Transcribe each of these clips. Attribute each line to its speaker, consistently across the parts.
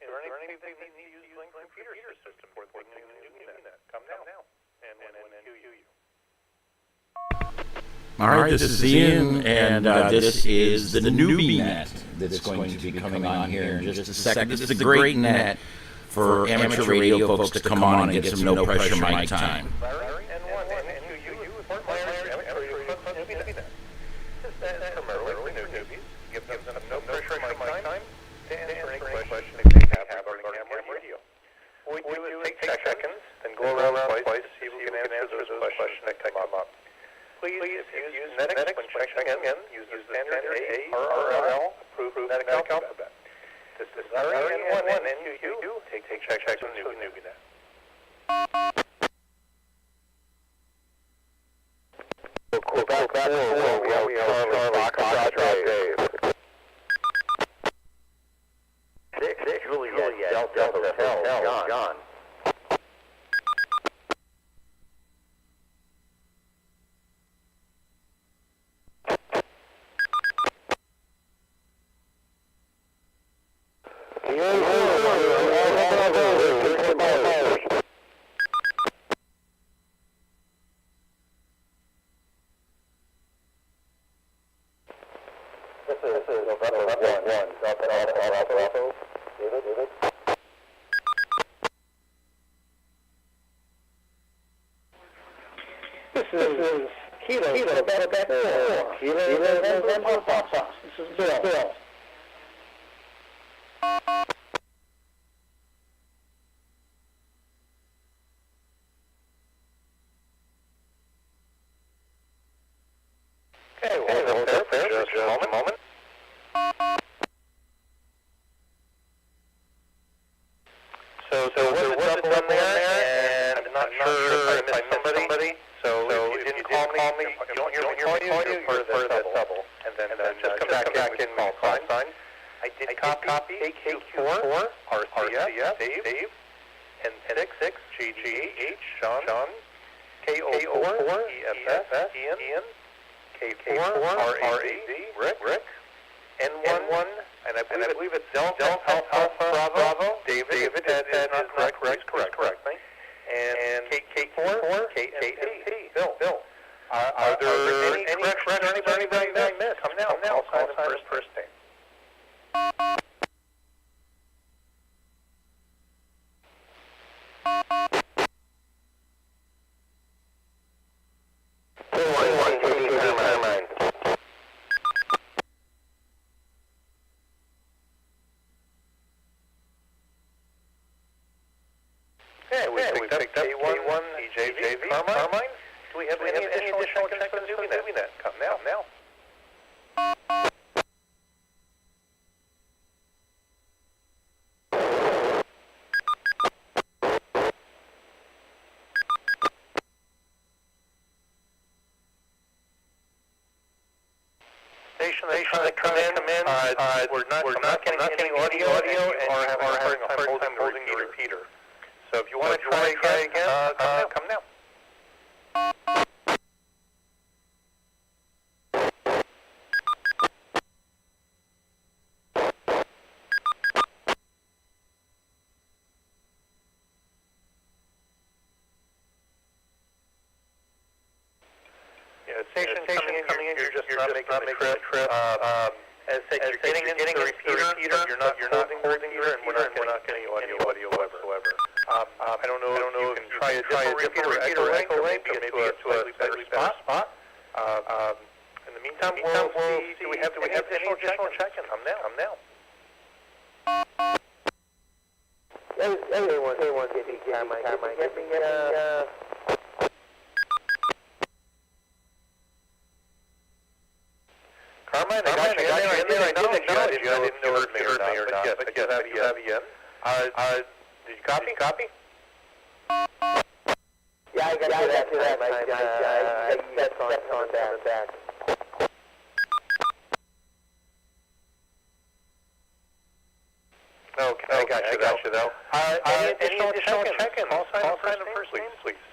Speaker 1: there anything that needs to use link computer system for the Newbie Net? Come now, and cue you.
Speaker 2: All right, this is Ian, and this is the Newbie Net that's going to be coming on here in just a second. This is a great net for amateur radio folks to come on and get some no-pressure mic time.
Speaker 1: Please, if you use Nite when checking in, use the standard ARRL approved Nite alphabet. This is RN1 NQU. Take checks on Newbie Net. Quebec 4, we are Charlie, Dave. 6, Juliet, Delta Hotel, John. This is Kilo, back 4. Kilo, this is Bill. Okay, we'll hold there for just a moment. So there was a double in there, and I'm not sure if I missed somebody. So if you didn't call me, if you don't hear me call you, you're part of that double. And then just come back in call sign. I did copy KR4, RCF, Dave, and 6, GGH, Sean, KO4, EFS, Ian, K4, RAD, Rick, N1, and I believe it's Delta Alpha Bravo, David, that's not correct, and K4, KNP, Bill. Are there any corrections or anybody that I missed? Come now, call sign first name. Okay, we picked up K1, EJV, Carmine. Do we have any additional checks on Newbie Net? Come now. Station that come in. We're not getting audio, and are having a hard time holding the repeater. So if you want to try again, come now. Yeah, station coming in. You're just not making the trip. As you're getting into the repeater, you're not holding the repeater, and we're not getting audio whatsoever. I don't know if you can try a different repeater, Echolink, or maybe get to a slightly better spot. In the meantime, we'll see. Do we have any additional check-in? Come now. Everyone, get me Carmine. Carmine, I got you. I did acknowledge you. I didn't know if you heard me or not. But yes, I have you in. Did you copy? Yeah, I got that. I stepped on back. Okay, I got you though. Any additional check-in? Call sign and first name, please.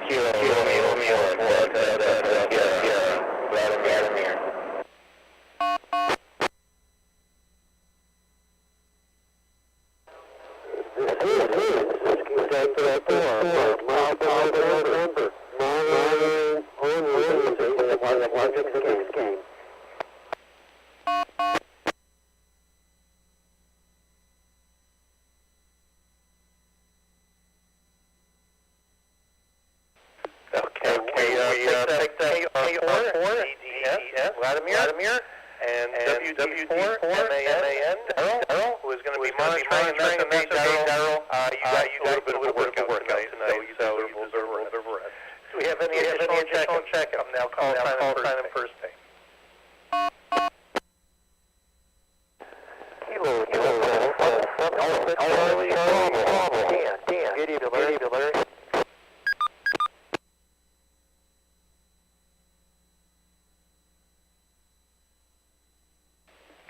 Speaker 1: Kilo, Vladimir. KR4PI-R Vladimir, and W2PAX-R who is going to be monitoring and messing Daryl. You got a little bit of workout tonight, so you deserve a rest. Do we have any additional check-in? Now call sign in first pay. Kilo, Dan, get you to Larry.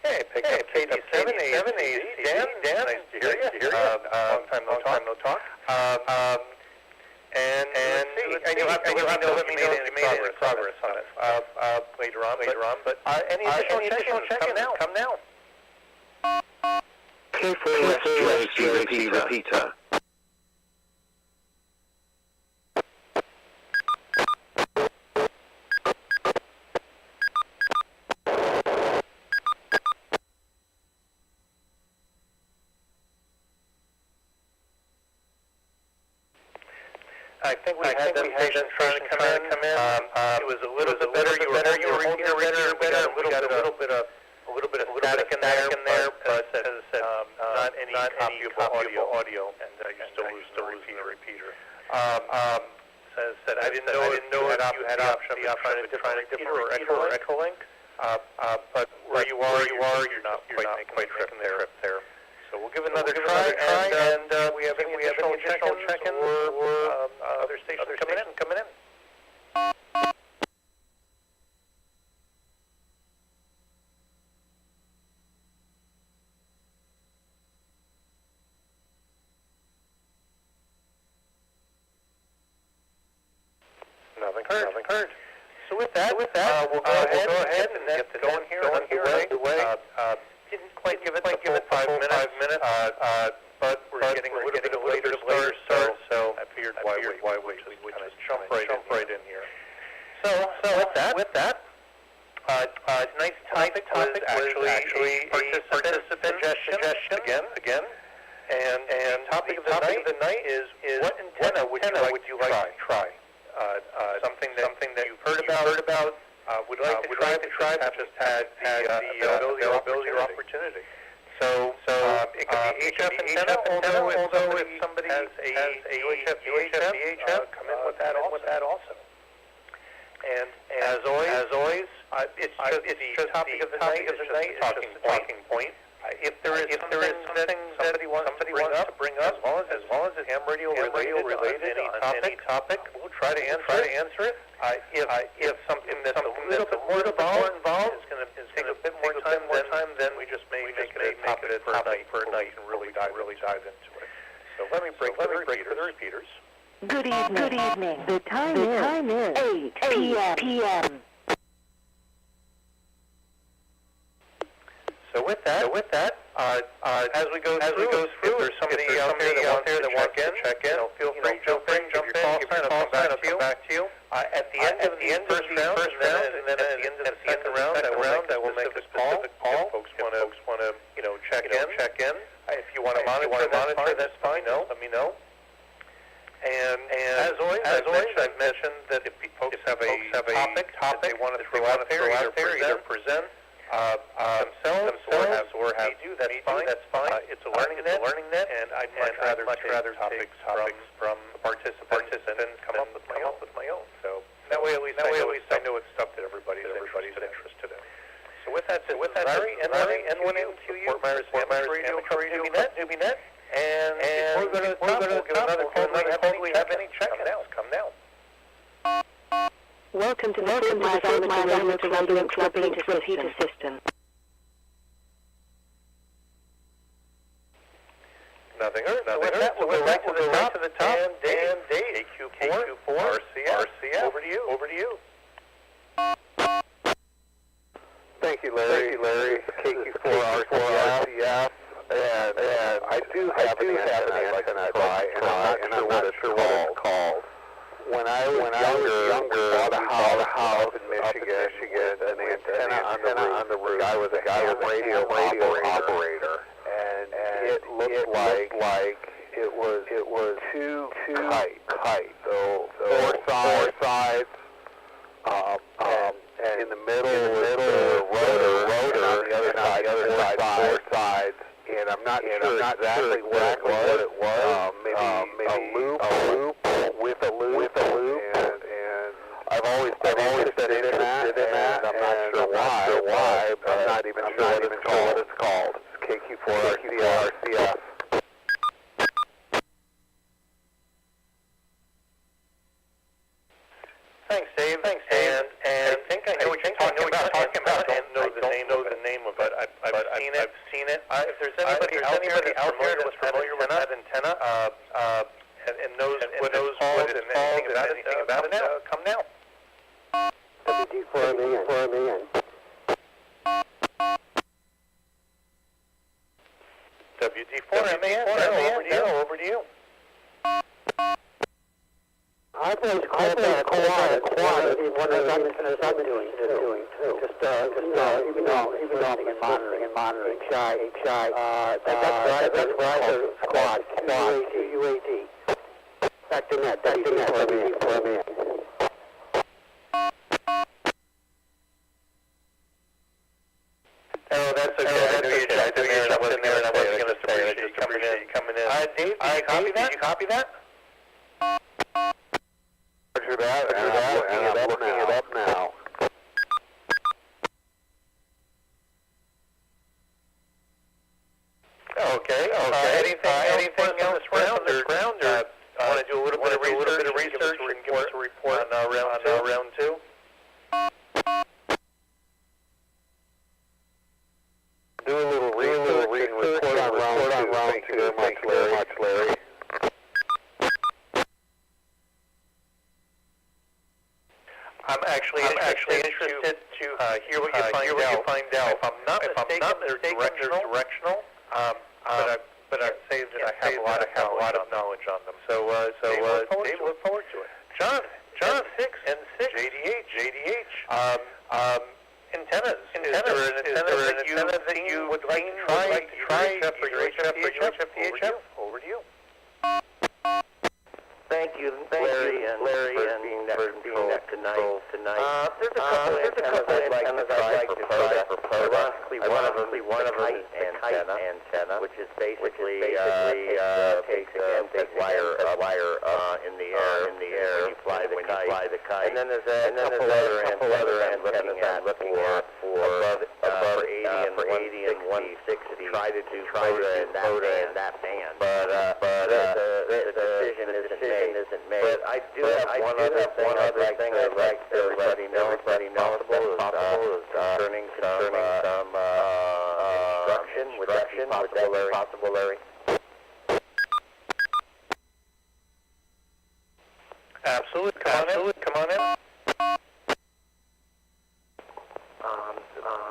Speaker 1: Okay, pick up KD7, Dan, nice to hear you. Long time no talk. And you'll have to let me know if you made any progress on it later on. But any additional check-in? Come now.
Speaker 3: KR4PI-R Peter.
Speaker 1: I think we had them patients trying to come in. It was a little bit better. You were holding your better. We got a little bit of static in there, but as I said, not any copyable audio, and you're still losing the repeater. As I said, I didn't know if you had option of trying a different repeater or Echolink, but where you are, you're not quite making the trip there. So we'll give another try, and we have any additional check-in or other stations coming in. Nothing heard. So with that, we'll go ahead and get going here underway. Didn't quite give it the full 5 minutes, but we're getting a little bit of later start, so I figured why wait, we would just jump right in here. So with that, tonight's topic was actually participant suggestion again, and topic of the night is what antenna would you like to try? Something that you've heard about. Would like to try, but just had the availability or opportunity. So it could be HF antenna, although if somebody has a UHF, come in with that also. And as always, it's just the topic of the night, it's just a talking point. If there is something somebody wants to bring up, as long as it's ham radio related on any topic, we'll try to answer it. If something that's a little bit more involved is going to take a bit more time, then we just may make it a topic for a night and really dive into it. So let me break for the repeaters.
Speaker 4: Good evening. The time is 8 p.m.
Speaker 1: So with that, as we go through, if there's somebody out there that wants to check in, feel free to jump in, give your call sign, I'll come back to you. At the end of the first round, and then at the end of the second round, I will make a specific call. If folks want to check in. If you want to monitor, that's fine. Let me know. And as always, I've mentioned that if folks have a topic that they want to throw out there, either present themselves or have me do, that's fine. It's a learning net, and I'd much rather take topics from participants come up with my own. So that way at least I know it's stuff that everybody's interested in. So with that, Larry, N1 to you, Fort Myers Radio, Newbie Net, and before we go to the top, we'll give another call. Do we have any check-ins? Come now.
Speaker 4: Welcome to the Radio repeater system.
Speaker 1: Nothing heard. We'll go right to the top. And Dave, KQ4PI-R. Over to you.
Speaker 5: Thank you, Larry. KQ4PI-R.
Speaker 1: I do have an antenna I can try, and I'm not sure what it's called. When I was younger, we bought a house in Michigan, an antenna on the roof. The guy was a radio operator, and it looked like it was too tight. So four sides, and in the middle was the rotor, and on the other side, four sides. And I'm not sure exactly what it was. Maybe a loop with a loop, and I've always been interested in that, and I'm not sure why, but I'm not even sure what it's called. It's KQ4PI-R. Thanks, Dave. And I think I know what you're talking about. I don't know the name of it. I've seen it. If there's anybody out there that's familiar with that antenna, and knows what it's called and anything about it, come now. WD4MAN. WD4MAN. Over to you. I've always called that a quad. It's one of the antennas I'm doing too. Even though I'm monitoring HI. That's where I heard squad. UAD. Back to net. WD4MAN. Oh, that's okay. I knew you jumped in there, and I wasn't going to appreciate you coming in. Dave, did you copy that? I'm looking it up now. Okay. Anything else around this round, or want to do a little bit of research and give us a report on round two? Do a little research and report on round two. Thank you very much, Larry. I'm actually interested to hear what you find out. If I'm not mistaken, they're directional. But I'd say that I have a lot of knowledge on them. So Dave, look forward to it. John, N6, JDH. Antennas. Is there an antenna that you would like to try for your HF? Over to you. Thank you, Larry, and being that tonight. There's a couple of antennas I'd like to try for POTA. Ironically, one of them is the kite antenna, which is basically takes a big wire in the air when you fly the kite. And then there's a couple other antennas looking at for above 80 and 160. Try to do POTA in that band. But the decision isn't made. But I do have one other thing I'd like everybody know possible is concerning some instruction. Would that be possible, Larry? Absolutely. Come on in.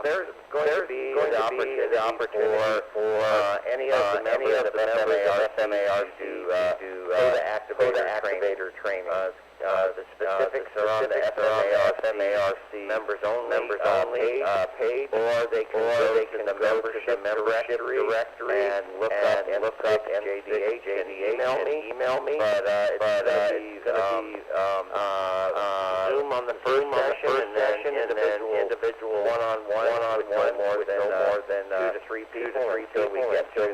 Speaker 1: There's going to be the opportunity for any of the members of FMAR to go to activator training. The specifics are on the FMARC members only page, or they can go to the membership directory and look up JDH and email me. But it's going to be Zoom on the first session, and then individual one-on-one with no more than 2 to 3 people until we get through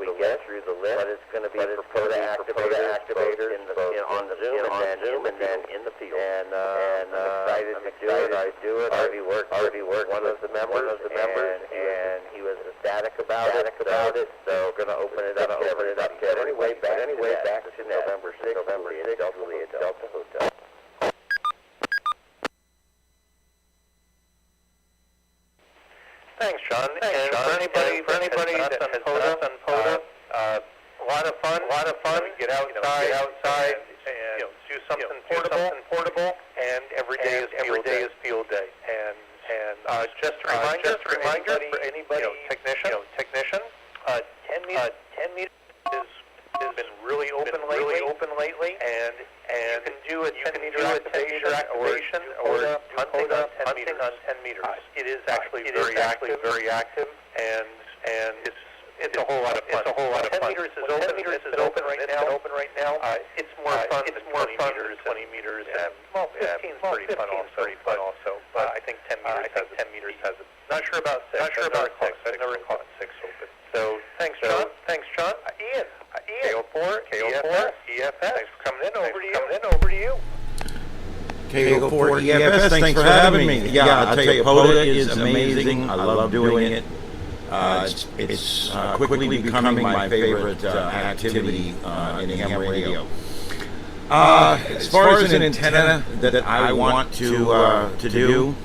Speaker 1: the list. But it's going to be for POTA activators on the Zoom and then in the field. And I'm excited to do it. Already worked one of the members, and he was ecstatic about it. So we're going to open it up to everybody. Anyway, back to November 6th, at Delta Hotel. Thanks, John. For anybody that has done POTA, a lot of fun. Get outside, and do something portable. And every day is field day. And just a reminder for anybody, technician, 10 10 meters has been really open lately, and you can do a 10-meter activation or hunting on 10 meters. It is actually very active, and it's a whole lot of fun. 10 meters is open right now. It's more fun than 20 meters, and well, 15 is pretty fun also. But I think 10 meters has it. Not sure about 6. I've never caught 6 open. So thanks, John. Ian. KR4, EFS. Thanks for coming in. Over to you.
Speaker 2: KR4PI-R, thanks for having me. Yeah, I'll tell you, POTA is amazing. I love doing it. It's quickly becoming my favorite activity in ham radio. As far as an antenna that I want to do,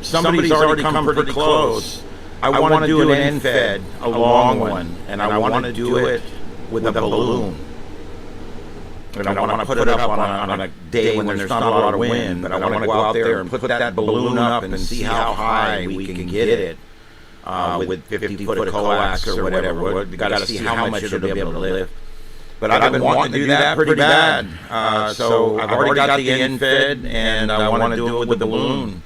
Speaker 2: somebody's already come pretty close. I want to do an end fed, a long one, and I want to do it with a balloon. And I want to put it up on a day when there's not a lot of wind, but I want to go out there and put that balloon up and see how high we can get it with 50-foot coax or whatever. We've got to see how much it'll be able to lift. But I've been wanting to do that pretty bad. So I've already got the end fed, and I want to do it with the balloon.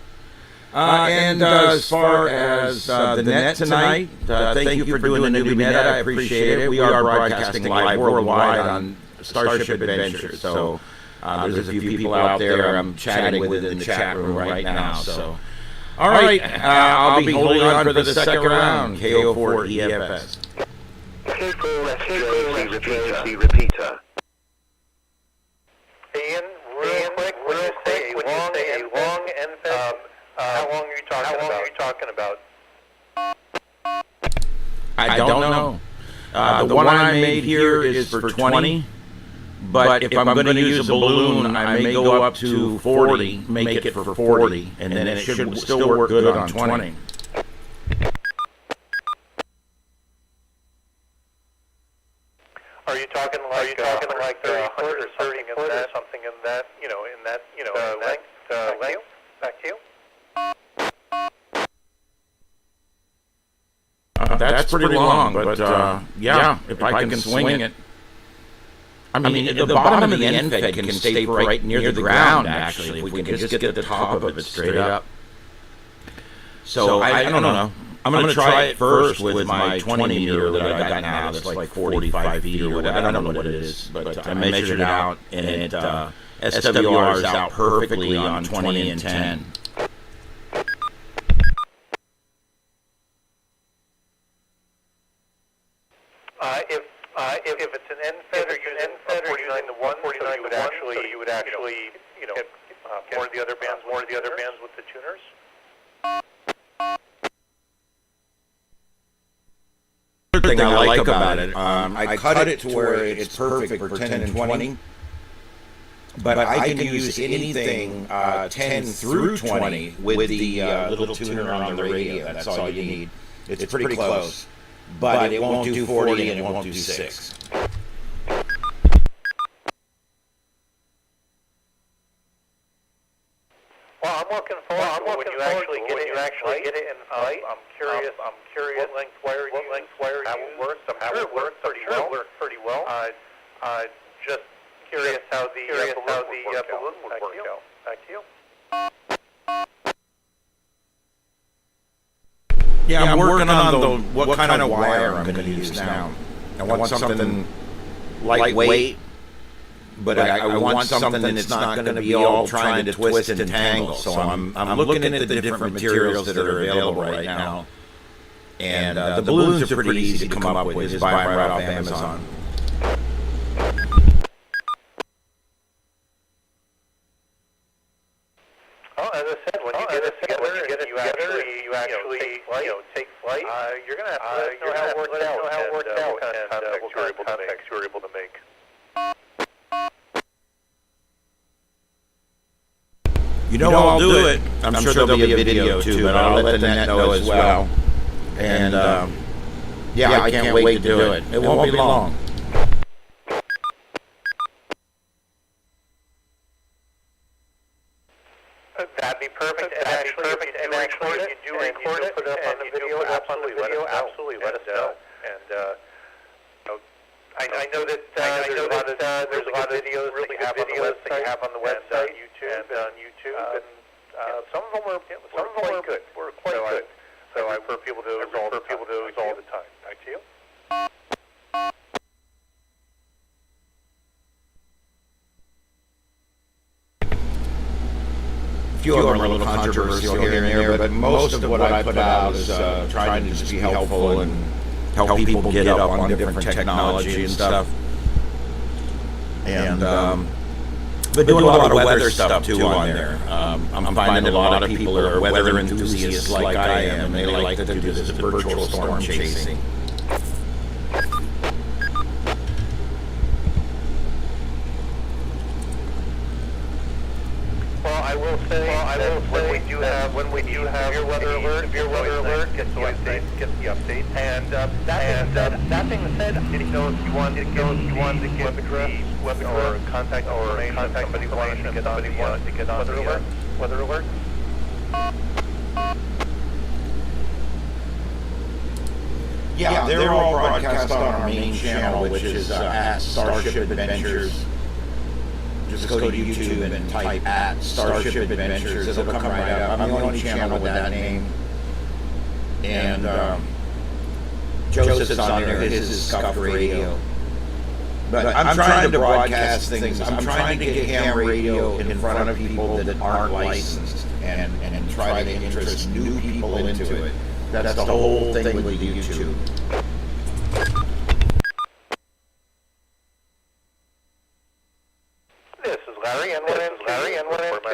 Speaker 2: And as far as the net tonight, thank you for doing the Newbie Net. I appreciate it. We are broadcasting live worldwide on Starship Adventures. So there's a few people out there I'm chatting with in the chat room right now. So, all right, I'll be holding on for the second round. KR4PI-R.
Speaker 3: K4PI-R repeater.
Speaker 1: Ian, real quick, when you say a long end fed, how long are you talking about?
Speaker 2: I don't know. The one I made here is for 20, but if I'm going to use a balloon, I may go up to 40, make it for 40, and then it should still work good on 20.
Speaker 1: Are you talking like 100 or 30 or something in that length? Back to you.
Speaker 2: That's pretty long, but yeah, if I can swing it. I mean, the bottom of the end fed can stay right near the ground, actually, if we can just get the top of it straight up. So I don't know. I'm going to try it first with my 20 meter that I got now. That's like 45 feet or whatever. I don't know what it is, but I measured it out, and it SWRs out perfectly on 20 and 10.
Speaker 1: If it's an end fed or you're an end fed or 49 to 1, so you would actually get more of the other bands with the tuners.
Speaker 2: The thing I like about it, I cut it to where it's perfect for 10 and 20, but I can use anything 10 through 20 with the little tuner on the radio. That's all you need. It's pretty close, but it won't do 40 and it won't do 6.
Speaker 1: Well, I'm looking forward to when you actually get it in flight. I'm curious what length wire you use. How it works. I'm sure it works pretty well. Just curious how the balloon would work out. Back to you.
Speaker 2: Yeah, I'm working on what kind of wire I'm going to use now. I want something lightweight, but I want something that's not going to be all trying to twist and tangle. So I'm looking at the different materials that are available right now. And the balloons are pretty easy to come up with. Just buy them right off Amazon.
Speaker 1: Well, as I said, when you get it together and you actually take flight, you're going to have to know how it works out and what kind of contacts you were able to make.
Speaker 2: You know I'll do it. I'm sure there'll be a video too, but I'll let the net know as well. And yeah, I can't wait to do it. It won't be long.
Speaker 1: That'd be perfect, and actually, if you do record it, put it up on the video, absolutely, let us know. And I know that there's a lot of videos that you have on the website, and on YouTube, and some of them were quite good. So I refer people to those all the time. Back to you.
Speaker 2: A few of them are a little controversial here and there, but most of what I put out is trying to just be helpful and help people get up on different technology and stuff. And but doing a lot of weather stuff too on there. I'm finding a lot of people are weather enthusiasts like I am, and they like to do this virtual storm chasing.
Speaker 1: Well, I will say when we do have your weather alert, gets the update. And that being said, I didn't know if you wanted to give web address or contact somebody wanted to get on the weather alert.
Speaker 2: Yeah, they're all broadcast on our main channel, which is at Starship Adventures. Just go to YouTube and type at Starship Adventures. It'll come right up. I'm the only channel with that name. And Joseph's on there. His is Scuff Radio. But I'm trying to broadcast things. I'm trying to get ham radio in front of people that aren't licensed and try to interest new people into it. That's the whole thing with YouTube.
Speaker 1: Larry, and one amateur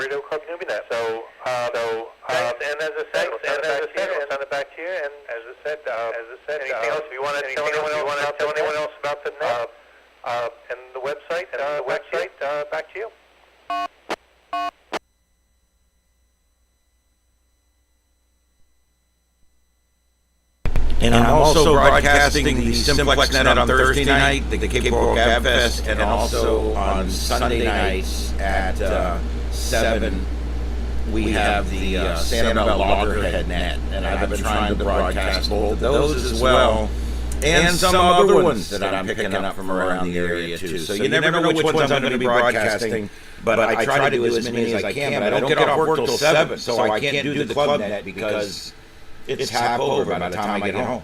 Speaker 1: radio club Newbie Net. So, and as I said, I'll send it back to you. And as I said, anything else? If you want to tell anyone else about the net and the website, back to you.
Speaker 2: And I'm also broadcasting the Simplex Net on Thursday night, the Cape Coral Gab Fest, and also on Sunday nights at 7, we have the Sanibel Loggerhead Net. And I've been trying to broadcast both of those as well, and some other ones that I'm picking up from around the area too. So you never know which ones I'm going to be broadcasting, but I try to do as many as I can, but I don't get off work till 7, so I can't do the Club Net because it's half over by the time I get home.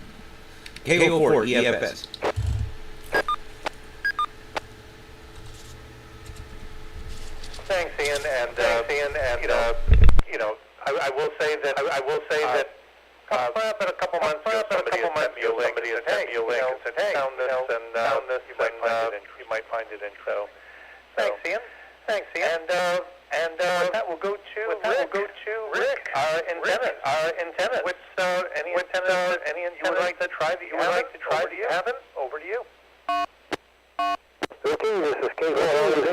Speaker 2: KR4PI-R.
Speaker 1: Thanks, Ian. I will say that about a couple months ago, somebody sent me a link and said, hey, found this, you might find it interesting. Thanks, Ian. And that will go to Rick, our antenna. Which any antenna you would like to try that you haven't? Over to you.
Speaker 5: Okay, this is K4PI-R,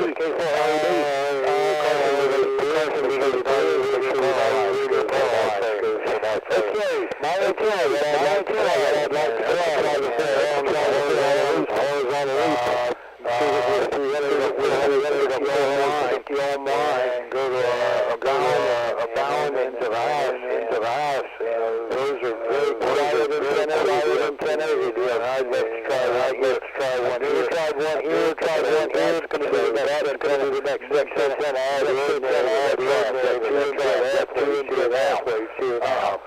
Speaker 5: Okay, my antenna that I'd like to try, like I said, go online, go to abound into the house, those are very private antennas, I'd like to try one here, tried one here, it's going to be that, it's going to be the next antenna, halfway to now.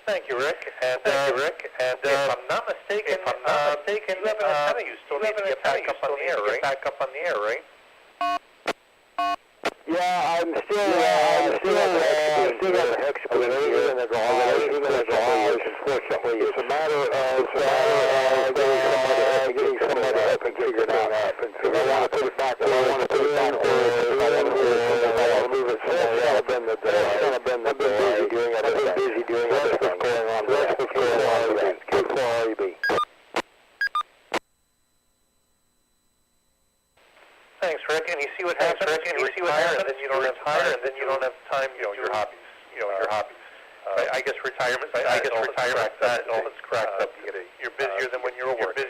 Speaker 1: Thank you, Rick. And if I'm not mistaken, you still need to get back up on the air, right?
Speaker 5: Yeah, I'm still got the excavator in the garage. Unfortunately, it's a matter of getting somebody up and figure it out. If I want to put it back, or if I want to move it somewhere else, that's kind of been the delay. I've been busy doing other things. That's what's going on with that. K4PI-R.
Speaker 1: Thanks, Rick. And you see what happens. And then you don't have time. And then you don't have time. Your hobbies. Your hobbies. I guess retirement. That all it's cracked up. You're busier than when you were working.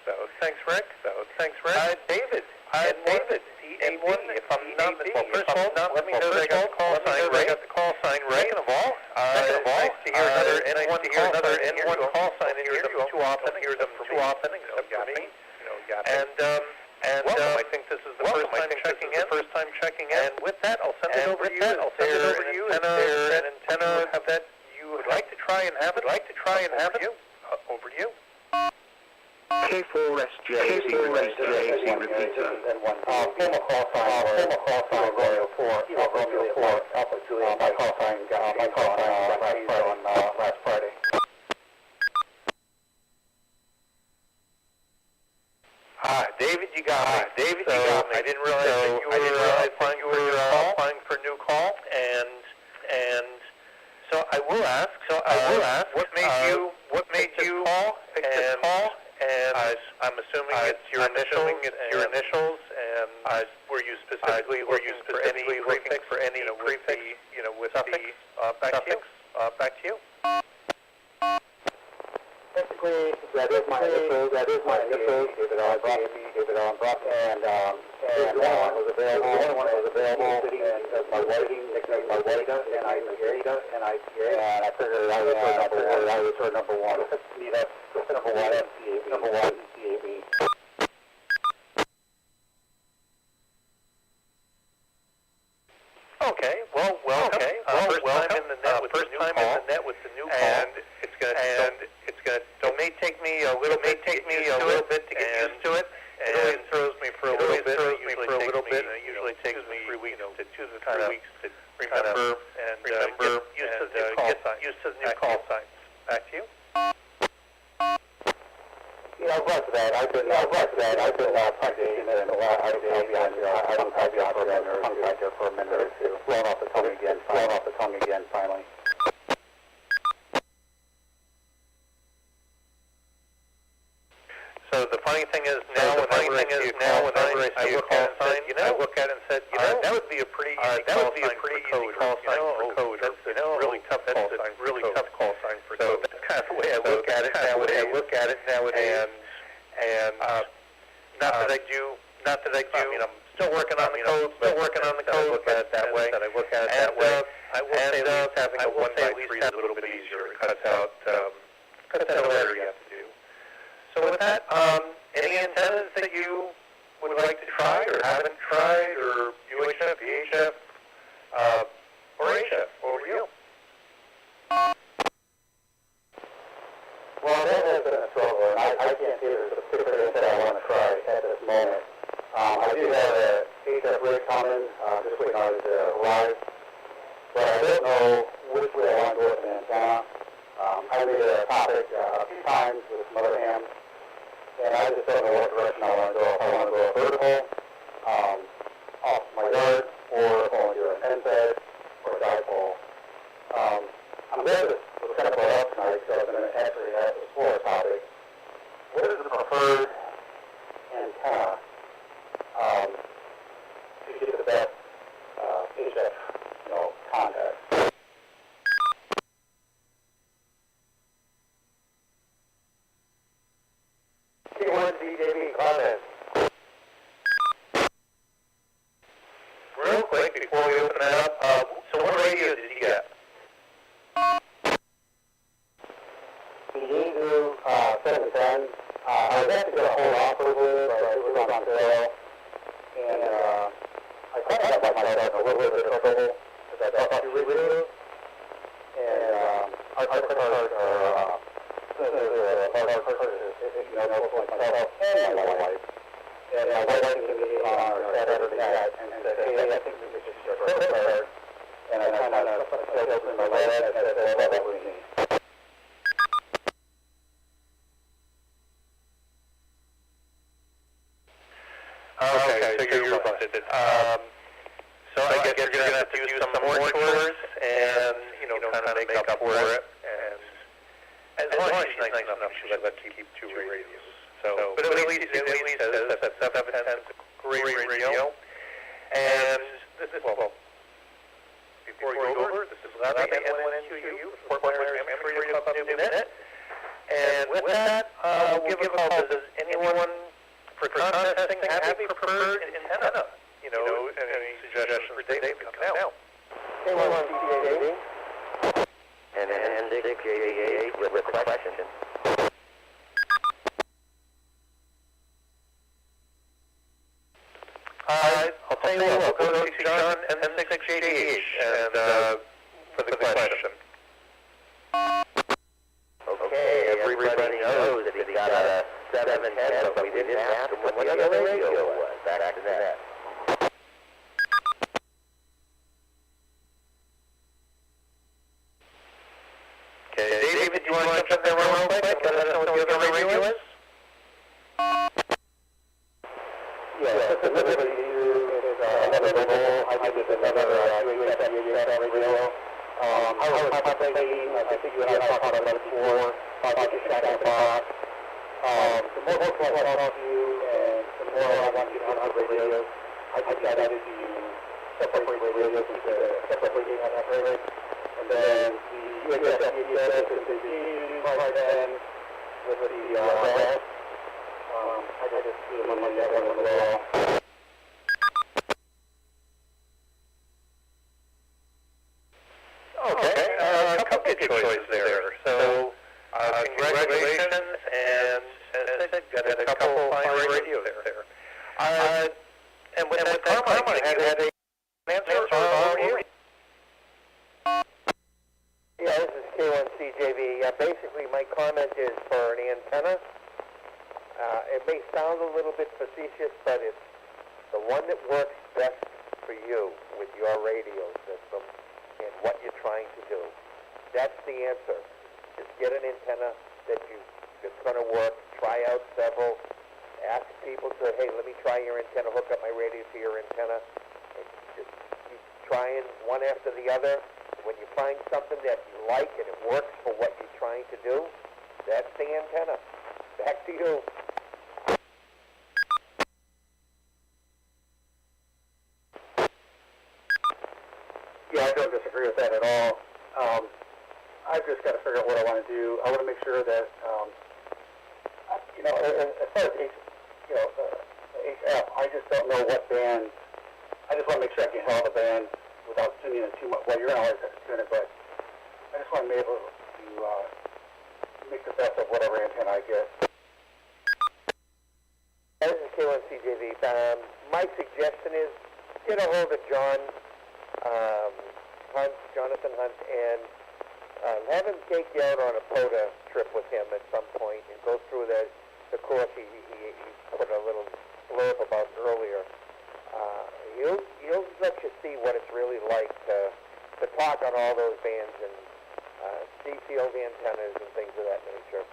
Speaker 1: So thanks, Rick. David. D-A-1. If I'm not mistaken. First of all, let me know that I got the call sign right. Second of all, nice to hear another N1 call sign in here. Too often. Welcome. I think this is the first time checking in. And with that, I'll send it over to you. Is there an antenna that you would like to try and have it? Over to you.
Speaker 3: K4SJ, repeater.
Speaker 5: Former call sign Romeo 4, Alpha Juliet. My call sign last Friday. David, you got me. I didn't realize that you were applying for a new call, and so I will ask. What made you call? And I'm assuming it's your initials. And were you specifically looking for any prefix? With the suffix? Back to you. Technically, that is my initials. David on Brock, and the one was available. And my wedding nickname my Bonita, and I figured I would return number one. Number one, CAB. Okay. Well, welcome. First time in the net with the new call, and it's gonna. It may take me a little bit to get used to it. It always throws me for a little bit. It usually takes me 3 weeks to 2 to 3 weeks to remember get used to the new call signs. Back to you. Yeah, I'm glad for that. I've been practicing it a lot. I've been practicing for a minute or two. Blowing off the tongue again, finally. So the funny thing is now, whenever I see a call sign, I look at it and said, that would be a pretty easy call sign for code. That's a really tough call sign for code. So that's kind of the way I look at it nowadays. And not that I do. I mean, I'm still working on the code. Look at it that way. I will say at least having a 1x3 is a little bit easier. It cuts out the letter you have to do. So with that, any antennas that you would like to try or haven't tried, or UHF, VHF, or HF? Over to you. Well, that has been a struggle, and I can't say there's a particular antenna I want to try at this moment. I do have a HF rig coming, just waiting on it to arrive, but I don't know which way I want to go with an antenna. I made a topic a few times with some other hams, and I just don't know what direction I want to go. If I want to go vertical, off my yard, or if I want to do an end bed or a dipole. I'm glad this was kind of brought up tonight, so I'm going to actually have this for a topic. What is the preferred antenna to get the best HF, contact? K1 DJB comments. Real quick before we open that up, so what radio did you get? The Yaesu 710. I was actually going to hold off for a little bit, but it was on sale. And I thought I got myself in a little bit of trouble because I thought you were reading. And our credit cards are, myself and my wife. And my wife came to me on Saturday night and said, hey, I think we should just start a card. And I kind of put a filter in my lead and I said, well, that was me.
Speaker 1: Okay, so you're busted. So I guess you're going to have to do some more chores and, kind of make up for it. And as long as she's nice enough, she'll let you keep 2 radios. So, but at least says that 710 is a great radio. And this is, well, before you go over, this is Larry N1NQU, Fort Myers Amateur Radio Club Newbie Net. And with that, we'll give a call. Does anyone for contesting have a preferred antenna? Any suggestions for Dave to come out?
Speaker 5: K1CJV. And then 6JV with a question.
Speaker 1: I'll tell you what, we'll go to John and then 6JDH and for the question.
Speaker 5: Okay, everybody knows that he got a 710, but we didn't ask him what the other radio was. Back to that.
Speaker 1: Okay, David, do you want to jump in there real quick and let us know what the other radio is?
Speaker 5: Yeah, it's a Liberty is another mobile. I think it's another UHF radio. I was thinking, I think you and I talked about it before, about the shadow box. The more I talk to you and the more I want you to have the radios, I decided to separate radios into separate radio operators. And then the UHF is the part then with the RAS. I just do them on the other one as well.
Speaker 1: Okay, a couple of good choices there. So, congratulations, and as I said, got a couple fine radios there. And with that comment, you had an answer for you?
Speaker 5: Yeah, this is K1CJV. Basically, my comment is for an antenna. It may sound a little bit facetious, but it's the one that works best for you with your radio system and what you're trying to do. That's the answer. Just get an antenna that's going to work. Try out several. Ask people to, hey, let me try your antenna. Hook up my radio to your antenna. And just keep trying one after the other. When you find something that you like and it works for what you're trying to do, that's the antenna. Back to you. Yeah, I don't disagree with that at all. I've just got to figure out what I want to do. I want to make sure that, as far as HF, I just don't know what band. I just want to make sure I can handle the band without tuning in too much. Well, you're going to always have to tune it, but I just want to be able to make the best of whatever antenna I get. This is K1CJV. My suggestion is get a hold of Jonathan Hunt, and have him take you out on a POTA trip with him at some point and go through the course he put a little blurb about earlier. He'll let you see what it's really like to talk on all those bands and see field antennas and things of that nature.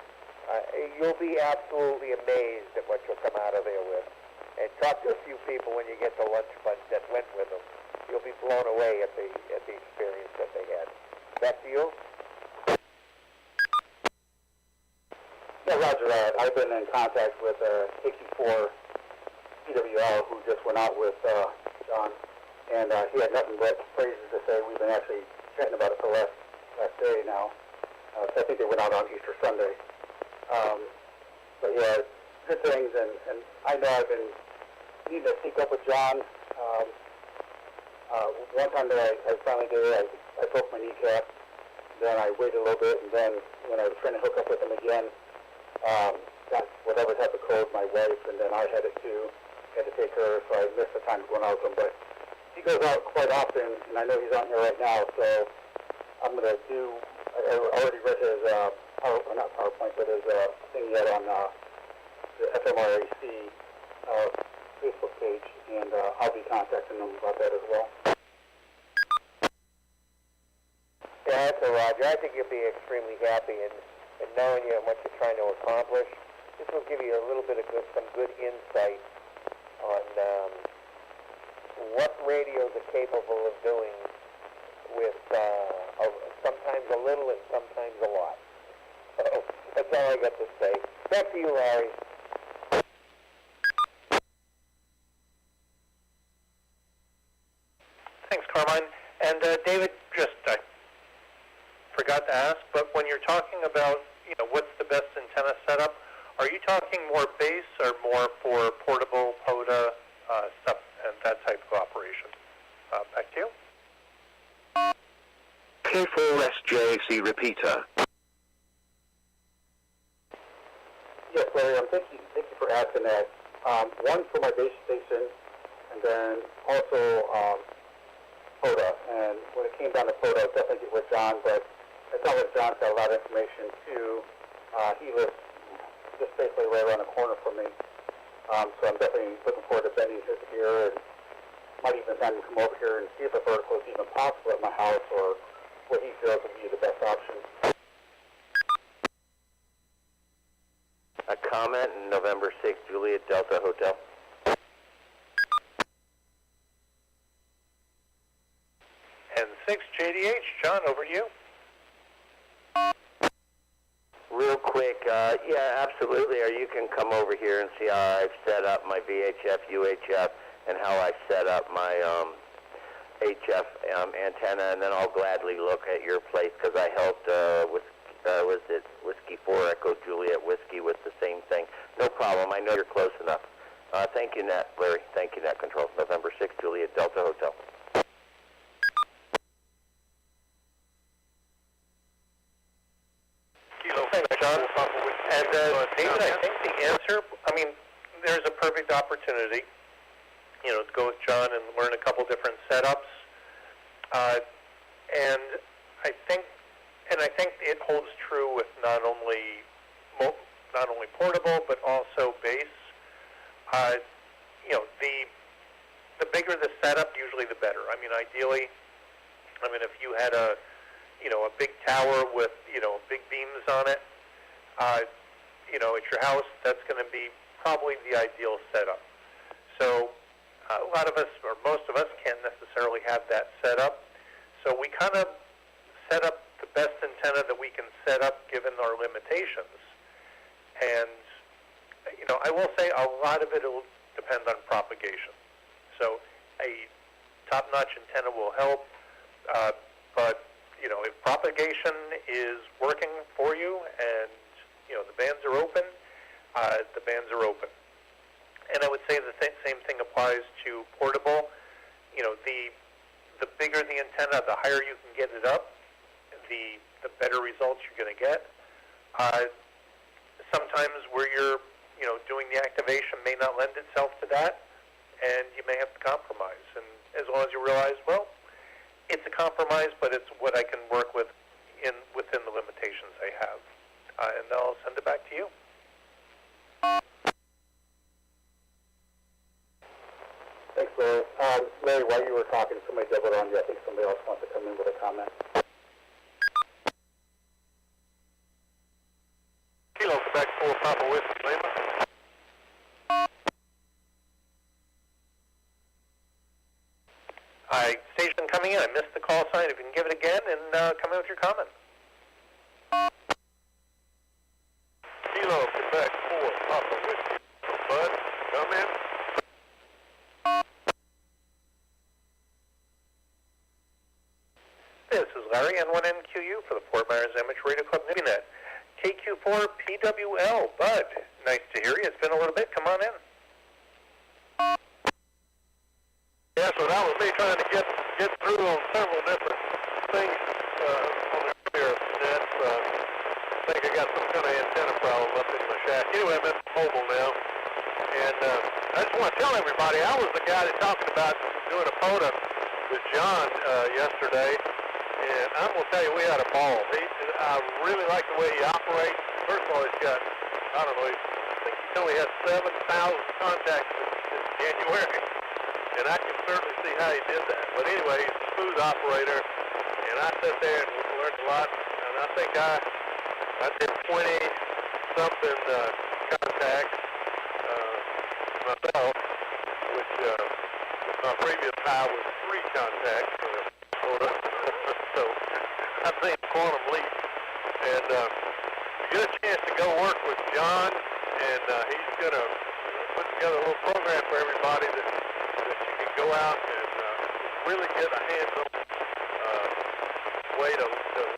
Speaker 5: You'll be absolutely amazed at what you'll come out of there with. And talk to a few people when you get to lunch bunch that went with them. You'll be blown away at the experience that they had. Back to you. Yeah, Roger that. I've been in contact with KR4PI-R, who just went out with John, and he had nothing but praises to say. We've been actually chatting about it for the last day now. So I think they went out on Easter Sunday. But yeah, good things, and I know I've been needing to sync up with John. One time that I finally did it, I broke my kneecap. Then I waited a little bit, and then when I was trying to hook up with him again, got whatever type of code my wife, and then I had it too. Had to take her, so I missed the time going out with him. But he goes out quite often, and I know he's out here right now, so I'm going to do, I already read his, not PowerPoint, but his thing he had on the FMARC
Speaker 6: Facebook page, and I'll be contacting them about that as well.
Speaker 5: Yeah, so Roger, I think you'll be extremely happy in knowing you and what you're trying to accomplish. This will give you a little bit of some good insight on what radios are capable of doing with sometimes a little and sometimes a lot. So that's all I got to say. Back to you, Larry.
Speaker 1: Thanks, Carmine. And David, just I forgot to ask, but when you're talking about, what's the best antenna setup, are you talking more base or more for portable, POTA, stuff, and that type of operation? Back to you.
Speaker 3: K4SJC repeater.
Speaker 6: Yes, Larry, thank you for asking that. One for my base station, and then also POTA. And when it came down to POTA, I was definitely get with John, but it sounds like John's got a lot of information too. He lives just basically right around the corner from me. So I'm definitely looking forward to bending his ear, and might even have him come over here and see if a vertical is even possible at my house, or what he feels would be the best option.
Speaker 5: A comment in November 6th, Juliet Delta Hotel.
Speaker 1: And 6 JDH, John, over to you.
Speaker 5: Real quick, yeah, absolutely. Or you can come over here and see how I've set up my VHF, UHF, and how I've set up my HF antenna, and then I'll gladly look at your place, because I helped with, was it Whiskey 4 Echo Juliet Whiskey with the same thing. No problem. I know you're close enough. Thank you, Net, Larry. Thank you, Net Control. November 6th, Juliet Delta Hotel. Thanks, John. And David, I think the answer, there's a perfect opportunity, to go with John and learn a couple different setups. And I think it holds true with not only portable but also base. The bigger the setup, usually the better. Ideally, if you had a big tower with big beams on it, at your house, that's going to be probably the ideal setup. So a lot of us, or most of us, can't necessarily have that set up. So we kind of set up the best antenna that we can set up given our limitations. And, I will say a lot of it will depend on propagation. So a top-notch antenna will help, but, if propagation is working for you and, the bands are open, the bands are open. And I would say the same thing applies to portable. The bigger the antenna, the higher you can get it up, the better results you're going to get. Sometimes where you're, doing the activation may not lend itself to that, and you may have to compromise. And as long as you realize, well, it's a compromise, but it's what I can work with within the limitations I have. And I'll send it back to you.
Speaker 6: Thanks, Larry. Larry, while you were talking, somebody doubled on you. I think somebody else wants to come in with a comment.
Speaker 1: Kilo, Quebec 4, Papa Whiskey, Lima. Station coming in. I missed the call sign. If you can give it again and come in with your comment. Kilo, Quebec 4, Papa Whiskey. Bud, come in. This is Larry, N1NQU for the Fort Myers Amateur Radio Club Newbie Net. KQ4PWL, Bud, nice to hear you. It's been a little bit. Come on in. Yeah, so that was me trying to get through on several different things on the earlier net. I think I got some kind of antenna problem up in my shack. Anyway, I'm in mobile now. And I just want to tell everybody, I was the guy that talked about doing a POTA with John yesterday. And I'm going to tell you, we had a ball. I really like the way he operates. First of all, he's got, I don't know, I think he only has 7,000 contacts in January. And I can certainly see how he did that. But anyway, he's a smooth operator, and I sat there and learned a lot. And I think I did 20-something contacts myself, which my previous high was 3 contacts for the quota. So I think quantum leap. And you get a chance to go work with John, and he's going to put together a little program for everybody that you can go out and really get a hands-on way to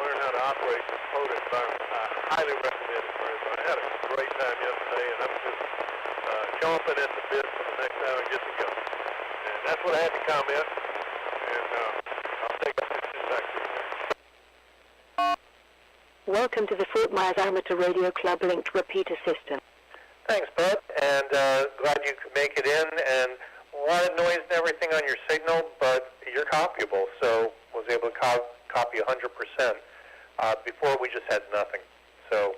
Speaker 1: learn how to operate this quota environment. I highly recommend it for everybody. I had a great time yesterday, and I'm just chomping at the bit for the next time I get to go. And that's what I had to comment, and I'll take it back to you.
Speaker 4: Welcome to the Fort Myers Amateur Radio Club linked repeater system.
Speaker 1: Thanks, Bud, and glad you could make it in, and a lot of noise and everything on your signal, but you're copyable, so was able to copy 100%. Before, we just had nothing, so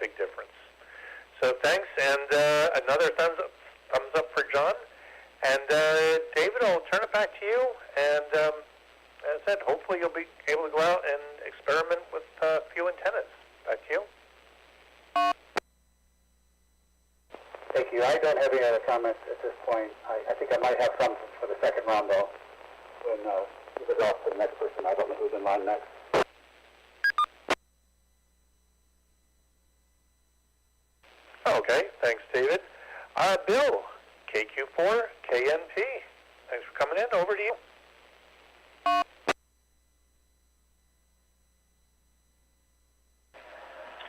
Speaker 1: big difference. So thanks, and another thumbs up for John. And David, I'll turn it back to you, and as I said, hopefully you'll be able to go out and experiment with a few antennas. Back to you.
Speaker 6: Thank you. I don't have any other comments at this point. I think I might have some for the second round, though, when it goes off to the next person. I don't know who's in line next.
Speaker 1: Okay, thanks, David. Bill, KQ4KNP. Thanks for coming in. Over to you.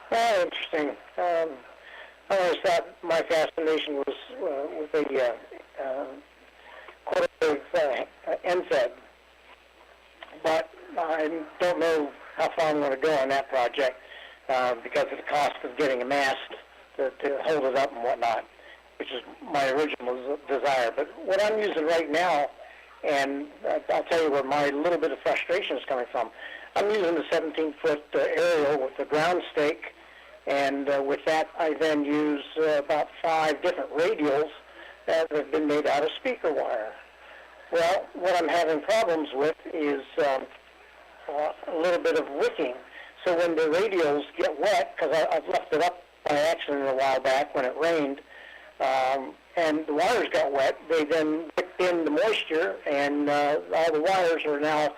Speaker 5: Oh, interesting. I always thought my fascination was with the quarter-wave NFED, but I don't know how far I'm going to go on that project because of the cost of getting a mast to hold it up and whatnot, which is my original desire. But what I'm using right now, and I'll tell you where my little bit of frustration is coming from, I'm using the 17-foot aerial with the ground stake, and with that I then use about 5 different radials that have been made out of speaker wire. Well, what I'm having problems with is a little bit of wicking. So when the radials get wet, because I've left it up by accident a while back when it rained, and the wires got wet, they then wicked in the moisture, and all the wires are now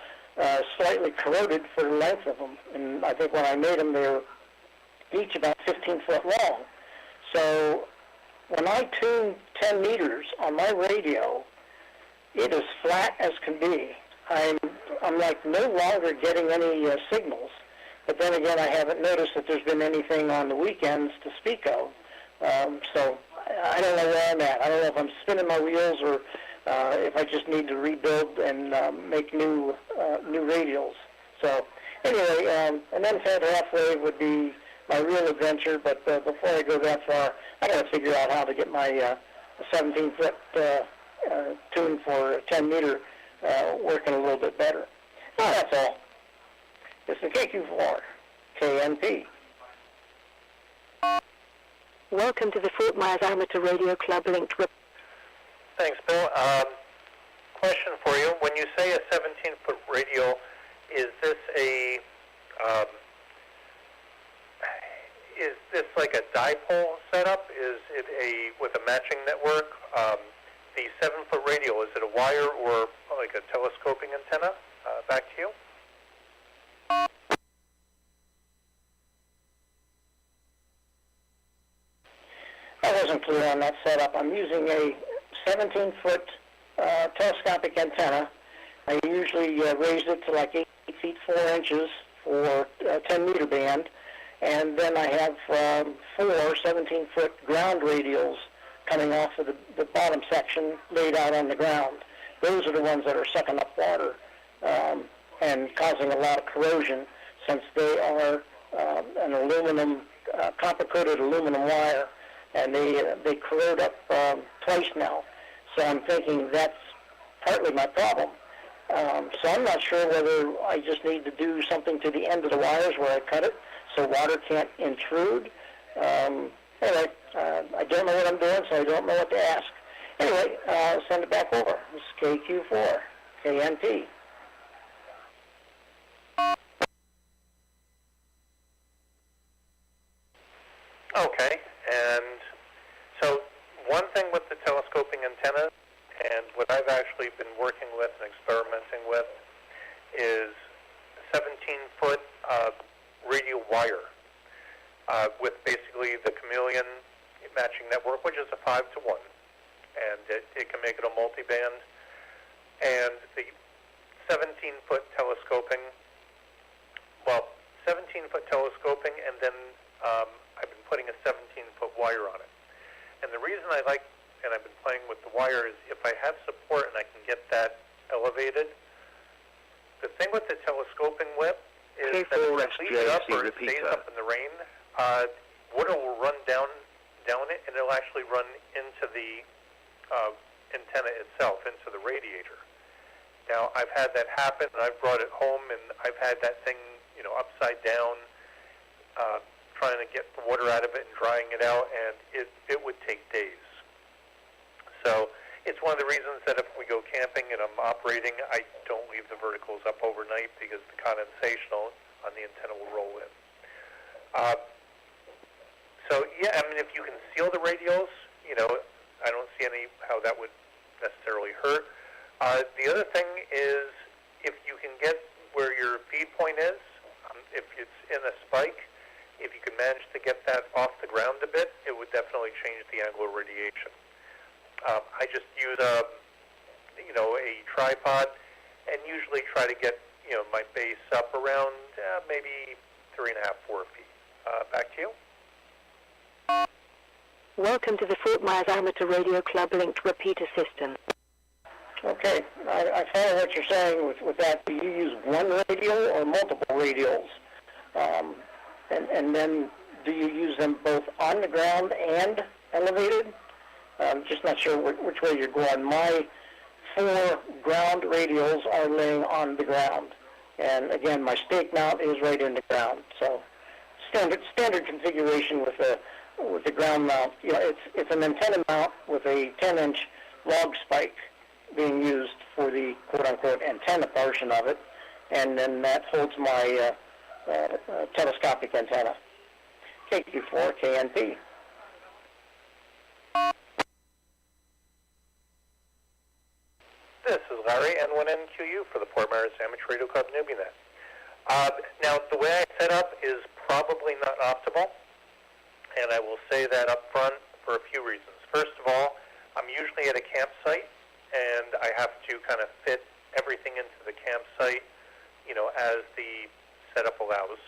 Speaker 5: slightly corroded for the length of them. And I think when I made them, they were each about 15 foot long. So when I tune 10 meters on my radio, it is flat as can be. I'm like no longer getting any signals. But then again, I haven't noticed that there's been anything on the weekends to speak of. So I don't know where I'm at. I don't know if I'm spinning my wheels or if I just need to rebuild and make new radials. So anyway, an NFED half-wave would be my real adventure, but before I go that far, I got to figure out how to get my 17-foot tune for 10 meter working a little bit better. Oh, that's all. It's the KQ4 KNP.
Speaker 4: Welcome to the Fort Myers Amateur Radio Club linked
Speaker 1: Thanks, Bill. Question for you. When you say a 17-foot radio, is this like a dipole setup? Is it with a matching network? The 7-foot radio, is it a wire or like a telescoping antenna? Back to you.
Speaker 5: I wasn't clear on that setup. I'm using a 17-foot telescopic antenna. I usually raise it to like 8 feet 4 inches for 10 meter band, and then I have 4 17-foot ground radials coming off of the bottom section laid out on the ground. Those are the ones that are sucking up water and causing a lot of corrosion, since they are an aluminum, copper-coated aluminum wire, and they corrode up twice now. So I'm thinking that's partly my problem. So I'm not sure whether I just need to do something to the end of the wires where I cut it so water can't intrude. Anyway, I don't know what I'm doing, so I don't know what to ask. Anyway, send it back over. This is KQ4, KNP.
Speaker 1: Okay, and so one thing with the telescoping antennas, and what I've actually been working with and experimenting with, is 17-foot radio wire with basically the chameleon matching network, which is a 5-to-1, and it can make it a multi-band. And the 17-foot telescoping, 17-foot telescoping, and then I've been putting a 17-foot wire on it. And the reason I like, and I've been playing with the wire, is if I have support and I can get that elevated. The thing with the telescoping whip is that if it leaves it up or it stays up in the rain, water will run down it, and it'll actually run into the antenna itself, into the radiator. Now, I've had that happen, and I've brought it home, and I've had that thing, upside down, trying to get the water out of it and drying it out, and it would take days. So it's one of the reasons that if we go camping and I'm operating, I don't leave the verticals up overnight, because the condensation on the antenna will roll in. So yeah, I mean, if you can seal the radials, I don't see how that would necessarily hurt. The other thing is, if you can get where your feed point is, if it's in a spike, if you can manage to get that off the ground a bit, it would definitely change the angle of radiation. I just use a tripod, and usually try to get my base up around maybe 3.5, 4 feet. Back to you.
Speaker 4: Welcome to the Fort Myers Amateur Radio Club linked repeater system.
Speaker 5: Okay, I follow what you're saying with that. Do you use one radial or multiple radials? And then do you use them both on the ground and elevated? I'm just not sure which way you're going. My 4 ground radials are laying on the ground. And again, my stake mount is right in the ground. So standard configuration with the ground mount. It's an antenna mount with a 10-inch log spike being used for the quote-unquote antenna portion of it, and then that holds my telescopic antenna. KQ4 KNP.
Speaker 1: This is Larry, N1NQU for the Fort Myers Amateur Radio Club Newbie Net. Now, the way I set up is probably not optimal, and I will say that up front for a few reasons. First of all, I'm usually at a campsite, and I have to kind of fit everything into the campsite, as the setup allows.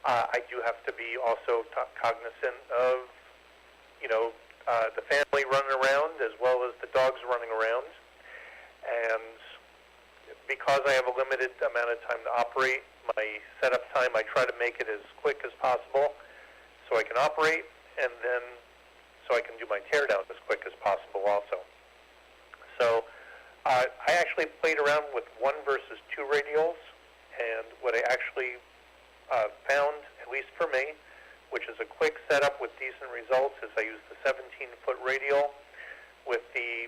Speaker 1: I do have to be also cognizant of, the family running around as well as the dogs running around. And because I have a limited amount of time to operate, my setup time, I try to make it as quick as possible so I can operate, and then so I can do my teardown as quick as possible also. So I actually played around with 1 versus 2 radials, and what I actually found, at least for me, which is a quick setup with decent results, is I use the 17-foot radial with the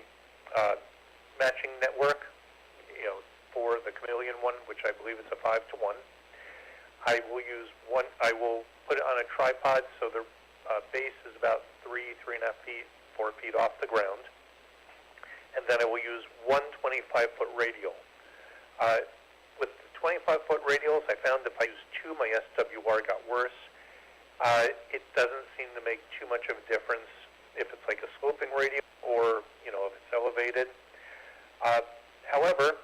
Speaker 1: matching network, for the chameleon one, which I believe is a 5-to-1. I will use one. I will put it on a tripod, so the base is about 3.5 feet, 4 feet off the ground, and then I will use 1 25-foot radial. With the 25-foot radials, I found if I use 2, my SWR got worse. It doesn't seem to make too much of a difference if it's like a sloping radial or if it's elevated. However,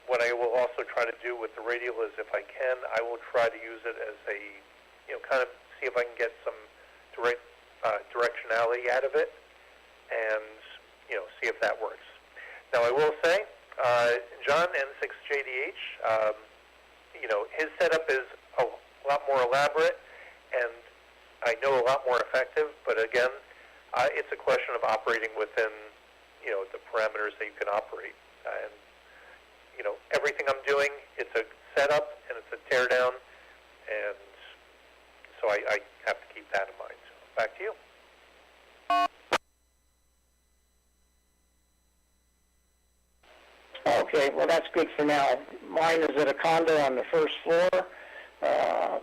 Speaker 1: what I will also try to do with the radial is, if I can, I will try to use it as a, kind of see if I can get some directionality out of it, and see if that works. Now, I will say, John N6JDH, his setup is a lot more elaborate, and I know a lot more effective. But again, it's a question of operating within the parameters that you can operate. And everything I'm doing, it's a setup and it's a teardown, and so I have to keep that in mind. So back to you.
Speaker 5: well, that's good for now. Mine is at a condo on the first floor.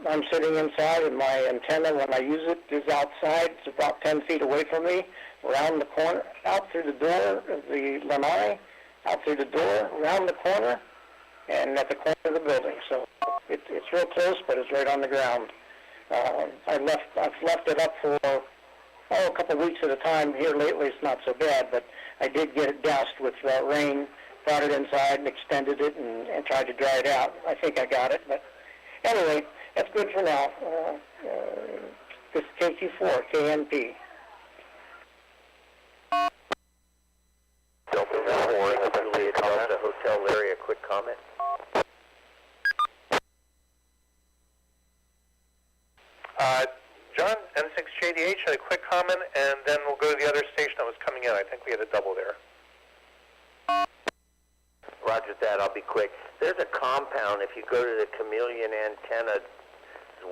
Speaker 5: I'm sitting inside, and my antenna, when I use it, is outside. It's about 10 feet away from me, around the corner, out through the door of the lanai, out through the door, around the corner, and at the corner of the building. So it's real close, but it's right on the ground. I've left it up for a couple of weeks at a time. Here lately, it's not so bad, but I did get it doused with rain, brought it inside, and extended it, and tried to dry it out. I think I got it, but anyway, that's good for now. This is KQ4, KNP.
Speaker 3: Delta 4, Juliet Delta Hotel Larry, a quick comment.
Speaker 1: John, N6JDH had a quick comment, and then we'll go to the other station that was coming in. I think we had a double there.
Speaker 3: Roger that, I'll be quick. There's a compound, if you go to the Chameleon Antenna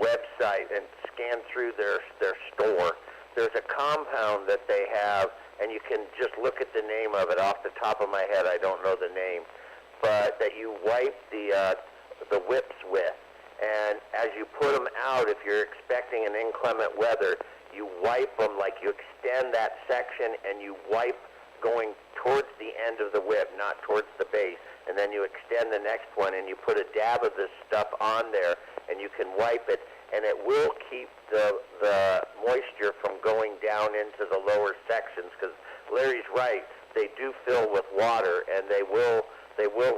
Speaker 3: website and scan through their store, there's a compound that they have, and you can just look at the name of it. Off the top of my head, I don't know the name, but that you wipe the whips with. And as you put them out, if you're expecting an inclement weather, you wipe them like you extend that section, and you wipe going towards the end of the whip, not towards the base. And then you extend the next one, and you put a dab of this stuff on there, and you can wipe it, and it will keep the moisture from going down into the lower sections, because Larry's right, they do fill with water, and they will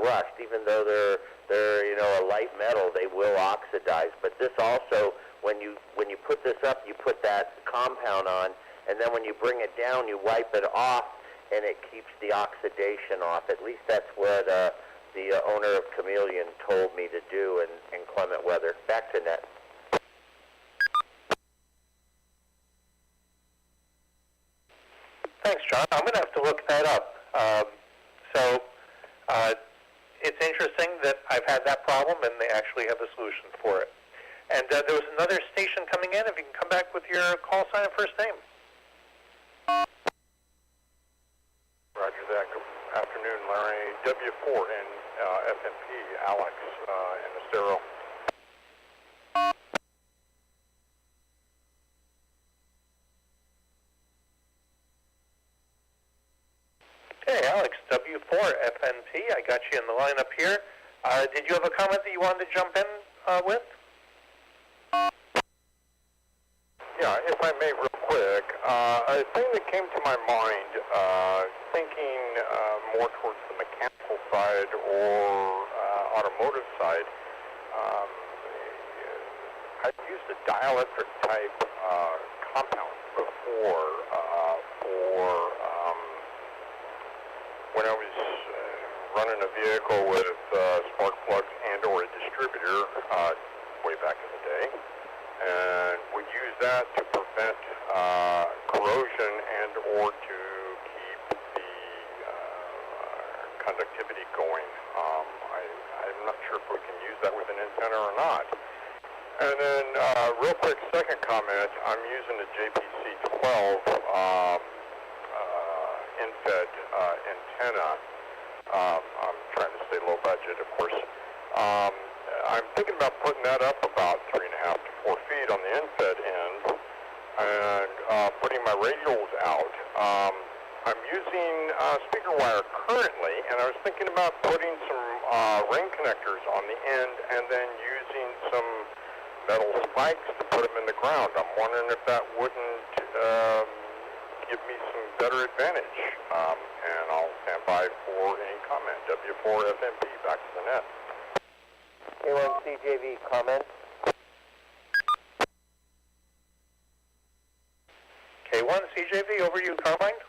Speaker 3: rust. Even though they're a light metal, they will oxidize. But this also, when you put this up, you put that compound on, and then when you bring it down, you wipe it off, and it keeps the oxidation off. At least that's what the owner of Chameleon told me to do in inclement weather. Back to Net.
Speaker 1: Thanks, John. I'm going to have to look that up. It's interesting that I've had that problem, and they actually have a solution for it. And there was another station coming in. If you can come back with your call sign and first name.
Speaker 7: Roger that. Good afternoon, Larry. W4 in FMP, Alex in Estero.
Speaker 1: Okay, Alex, W4, FNP. I got you in the line up here. Did you have a comment that you wanted to jump in with?
Speaker 7: Yeah, if I may, real quick, a thing that came to my mind, thinking more towards the mechanical side or automotive side, I've used a dielectric type compound before for when I was running a vehicle with spark plugs and or a distributor way back in the day. And we use that to prevent corrosion and or to keep the conductivity going. I'm not sure if we can use that with an antenna or not. And then real quick, second comment, I'm using a JPC-12 infed antenna. I'm trying to stay low budget, of course. I'm thinking about putting that up about 3.5 to 4 feet on the infed end and putting my radials out. I'm using speaker wire currently, and I was thinking about putting some ring connectors on the end and then using some metal spikes to put them in the ground. I'm wondering if that wouldn't give me some better advantage. And I'll stand by for any comment. W4 FMP, back to the net.
Speaker 3: A1CJV comment.
Speaker 1: K1, CJV, over to you, Carmine.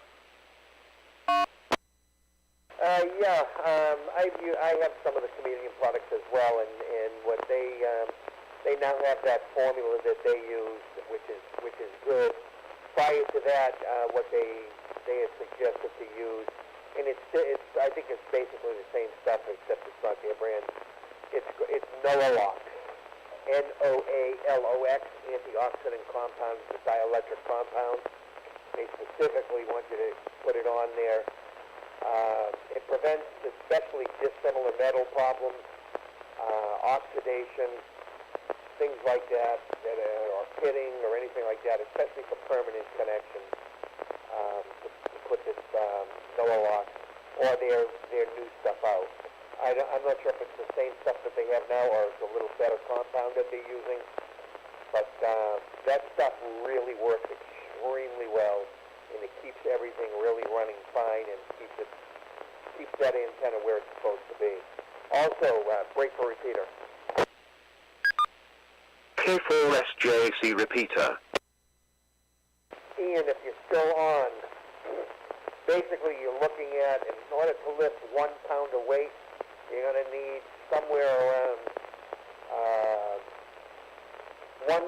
Speaker 8: I have some of the Chameleon products as well, and what they now have that formula that they use, which is good. Prior to that, what they had suggested to use, and I think it's basically the same stuff except it's not their brand. It's Noalox, Noalox, antioxidant compound, the dielectric compound. They specifically want you to put it on there It prevents especially dissimilar metal problems, oxidation, things like that, or pitting or anything like that, especially for permanent connections. To put this Noah lock or their new stuff out. I'm not sure if it's the same stuff that they have now or it's a little better compound that they're using, but that stuff really works extremely well, and it keeps everything really running fine and keeps that antenna where it's supposed to be. Also, break for repeater.
Speaker 9: K4SJC repeater.
Speaker 8: Ian, if you're still on, basically you're looking at, in order to lift 1 pound of weight, you're going to need somewhere around 1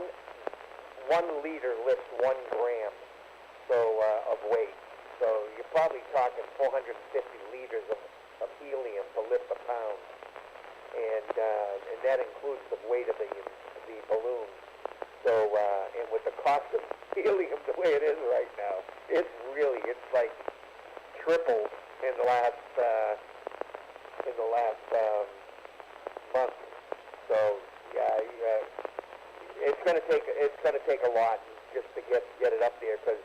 Speaker 8: liter lifts 1 gram of weight. So you're probably talking 450 liters of helium to lift a pound. And that includes the weight of the balloon. So, and with the cost of helium the way it is right now, it's like tripled in the last month. So, yeah, it's going to take a lot just to get it up there, because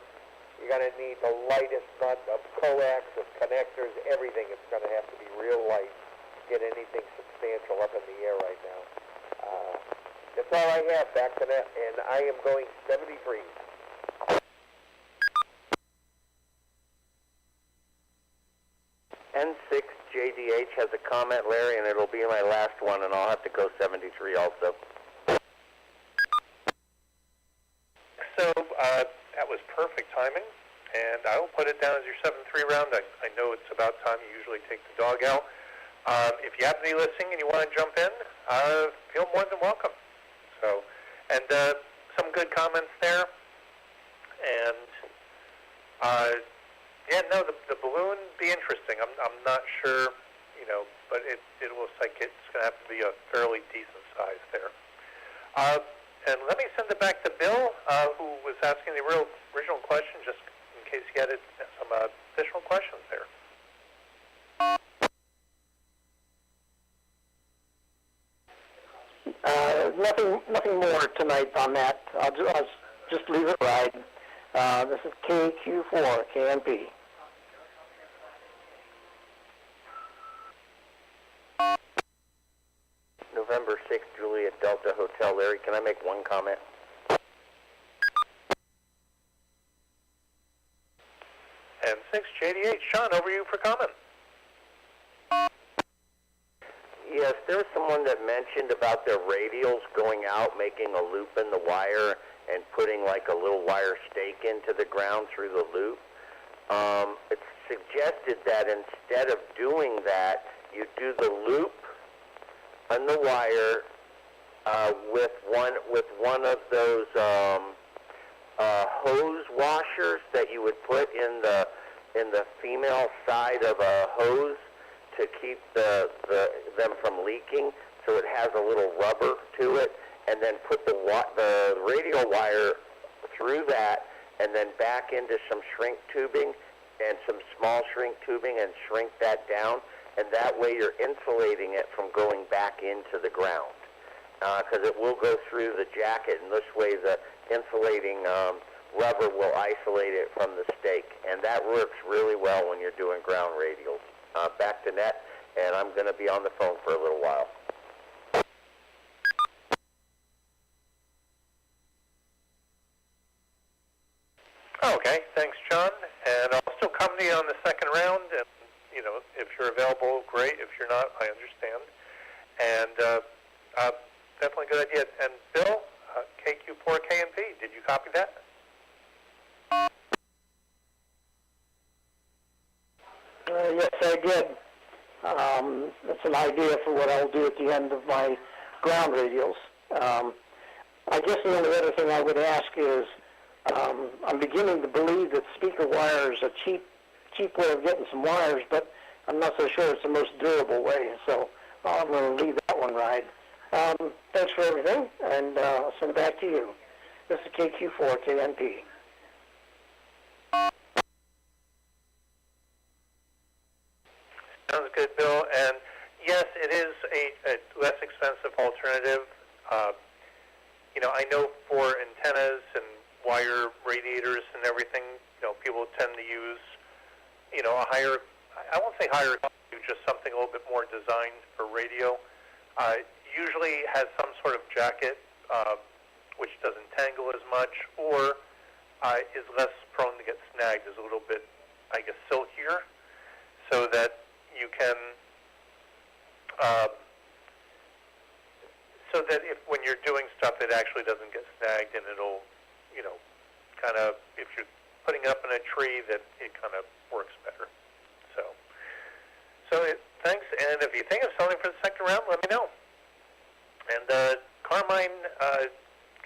Speaker 8: you're going to need the lightest nut of coax, of connectors, everything. It's going to have to be real light to get anything substantial up in the air right now. That's all I have, back to that, and I am going 73.
Speaker 3: N6JDH has a comment, Larry, and it'll be my last one, and I'll have to go 73 also.
Speaker 1: So that was perfect timing, and I will put it down as your 7-3 round. I know it's about time you usually take the dog out. If you happen to be listening and you want to jump in, feel more than welcome. So, and some good comments there. And yeah, no, the balloon be interesting. I'm not sure, but it looks like it's going to have to be a fairly decent size there. And let me send it back to Bill, who was asking the original question, just in case he had some additional questions there.
Speaker 5: Nothing more tonight on that. I'll just leave it ride. This is KQ4KNP.
Speaker 3: November 6th, Juliet Delta Hotel. Larry, can I make one comment?
Speaker 1: And 6JDH, Sean, over to you for comment.
Speaker 3: Yes, there was someone that mentioned about their radials going out, making a loop in the wire, and putting like a little wire stake into the ground through the loop. It's suggested that instead of doing that, you do the loop on the wire with one of those hose washers that you would put in the female side of a hose to keep them from leaking, so it has a little rubber to it, and then put the radial wire through that, and then back into some shrink tubing and some small shrink tubing, and shrink that down, and that way you're insulating it from going back into the ground, because it will go through the jacket, and this way the insulating rubber will isolate it from the stake, and that works really well when you're doing ground radials. Back to net, and I'm going to be on the phone for a little while.
Speaker 1: Okay, thanks, John. And I'll still come to you on the second round. And, if you're available, great. If you're not, I understand. And definitely a good idea. And Bill, KQ4KNP, did you copy that?
Speaker 5: Yes, I did. That's an idea for what I'll do at the end of my ground radials. I guess the only other thing I would ask is, I'm beginning to believe that speaker wire is a cheap way of getting some wires, but I'm not so sure it's the most durable way, so I'm going to leave that one ride. Thanks for everything, and I'll send it back to you. This is KQ4KNP.
Speaker 1: good, Bill. And yes, it is a less expensive alternative. I know for antennas and wire radiators and everything, people tend to use, a higher, I won't say higher, just something a little bit more designed for radio. Usually has some sort of jacket, which doesn't tangle as much, or is less prone to get snagged, is a little bit, I guess, silkier, so that you can, so that if when you're doing stuff, it actually doesn't get snagged, and it'll, kind of, if you're putting it up in a tree, that it kind of works better. Thanks, and if you think of something for the second round, let me know. And Carmine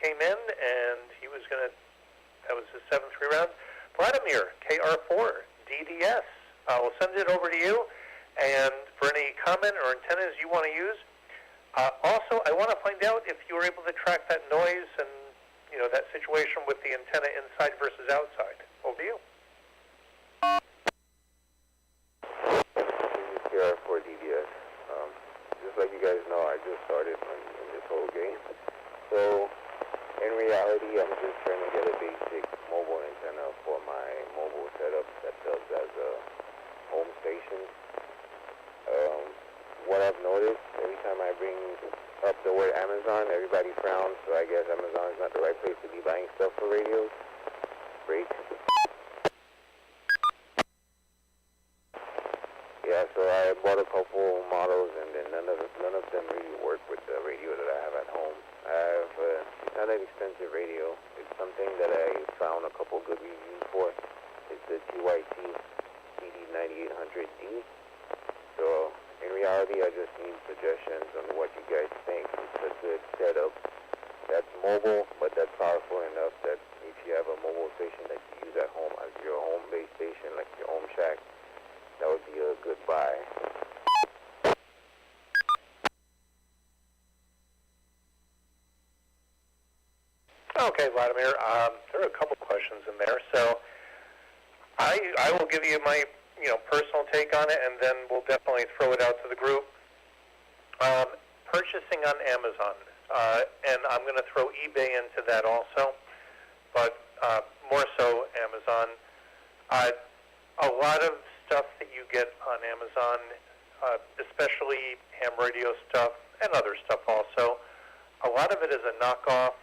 Speaker 1: came in, and he was going to, that was his 7-3 round. Vladimir, KR4PI-R, we'll send it over to you, and for any comment or antennas you want to use. Also, I want to find out if you were able to track that noise and, that situation with the antenna inside versus outside. Over to you.
Speaker 10: KR4PI-R. Just like you guys know, I just started in this whole game. So, in reality, I'm just trying to get a basic mobile antenna for my mobile setup that serves as a home station. What I've noticed, every time I bring up the word Amazon, everybody frowns, so I guess Amazon is not the right place to be buying stuff for radios. Great. Yeah, so I bought a couple models, and then none of them really work with the radio that I have at home. It's not an expensive radio. It's something that I found a couple good reviews for. It's the TYT CD9800D. So, in reality, I just need suggestions on what you guys think. It's a good setup that's mobile, but that's powerful enough that if you have a mobile station that you use at home as your home-based station, like your home shack, that would be a good buy.
Speaker 1: Okay, Vladimir, there are a couple questions in there. So I will give you my personal take on it, and then we'll definitely throw it out to the group. Purchasing on Amazon, and I'm going to throw eBay into that also, but more so Amazon. A lot of stuff that you get on Amazon, especially ham radio stuff and other stuff also, a lot of it is a knockoff.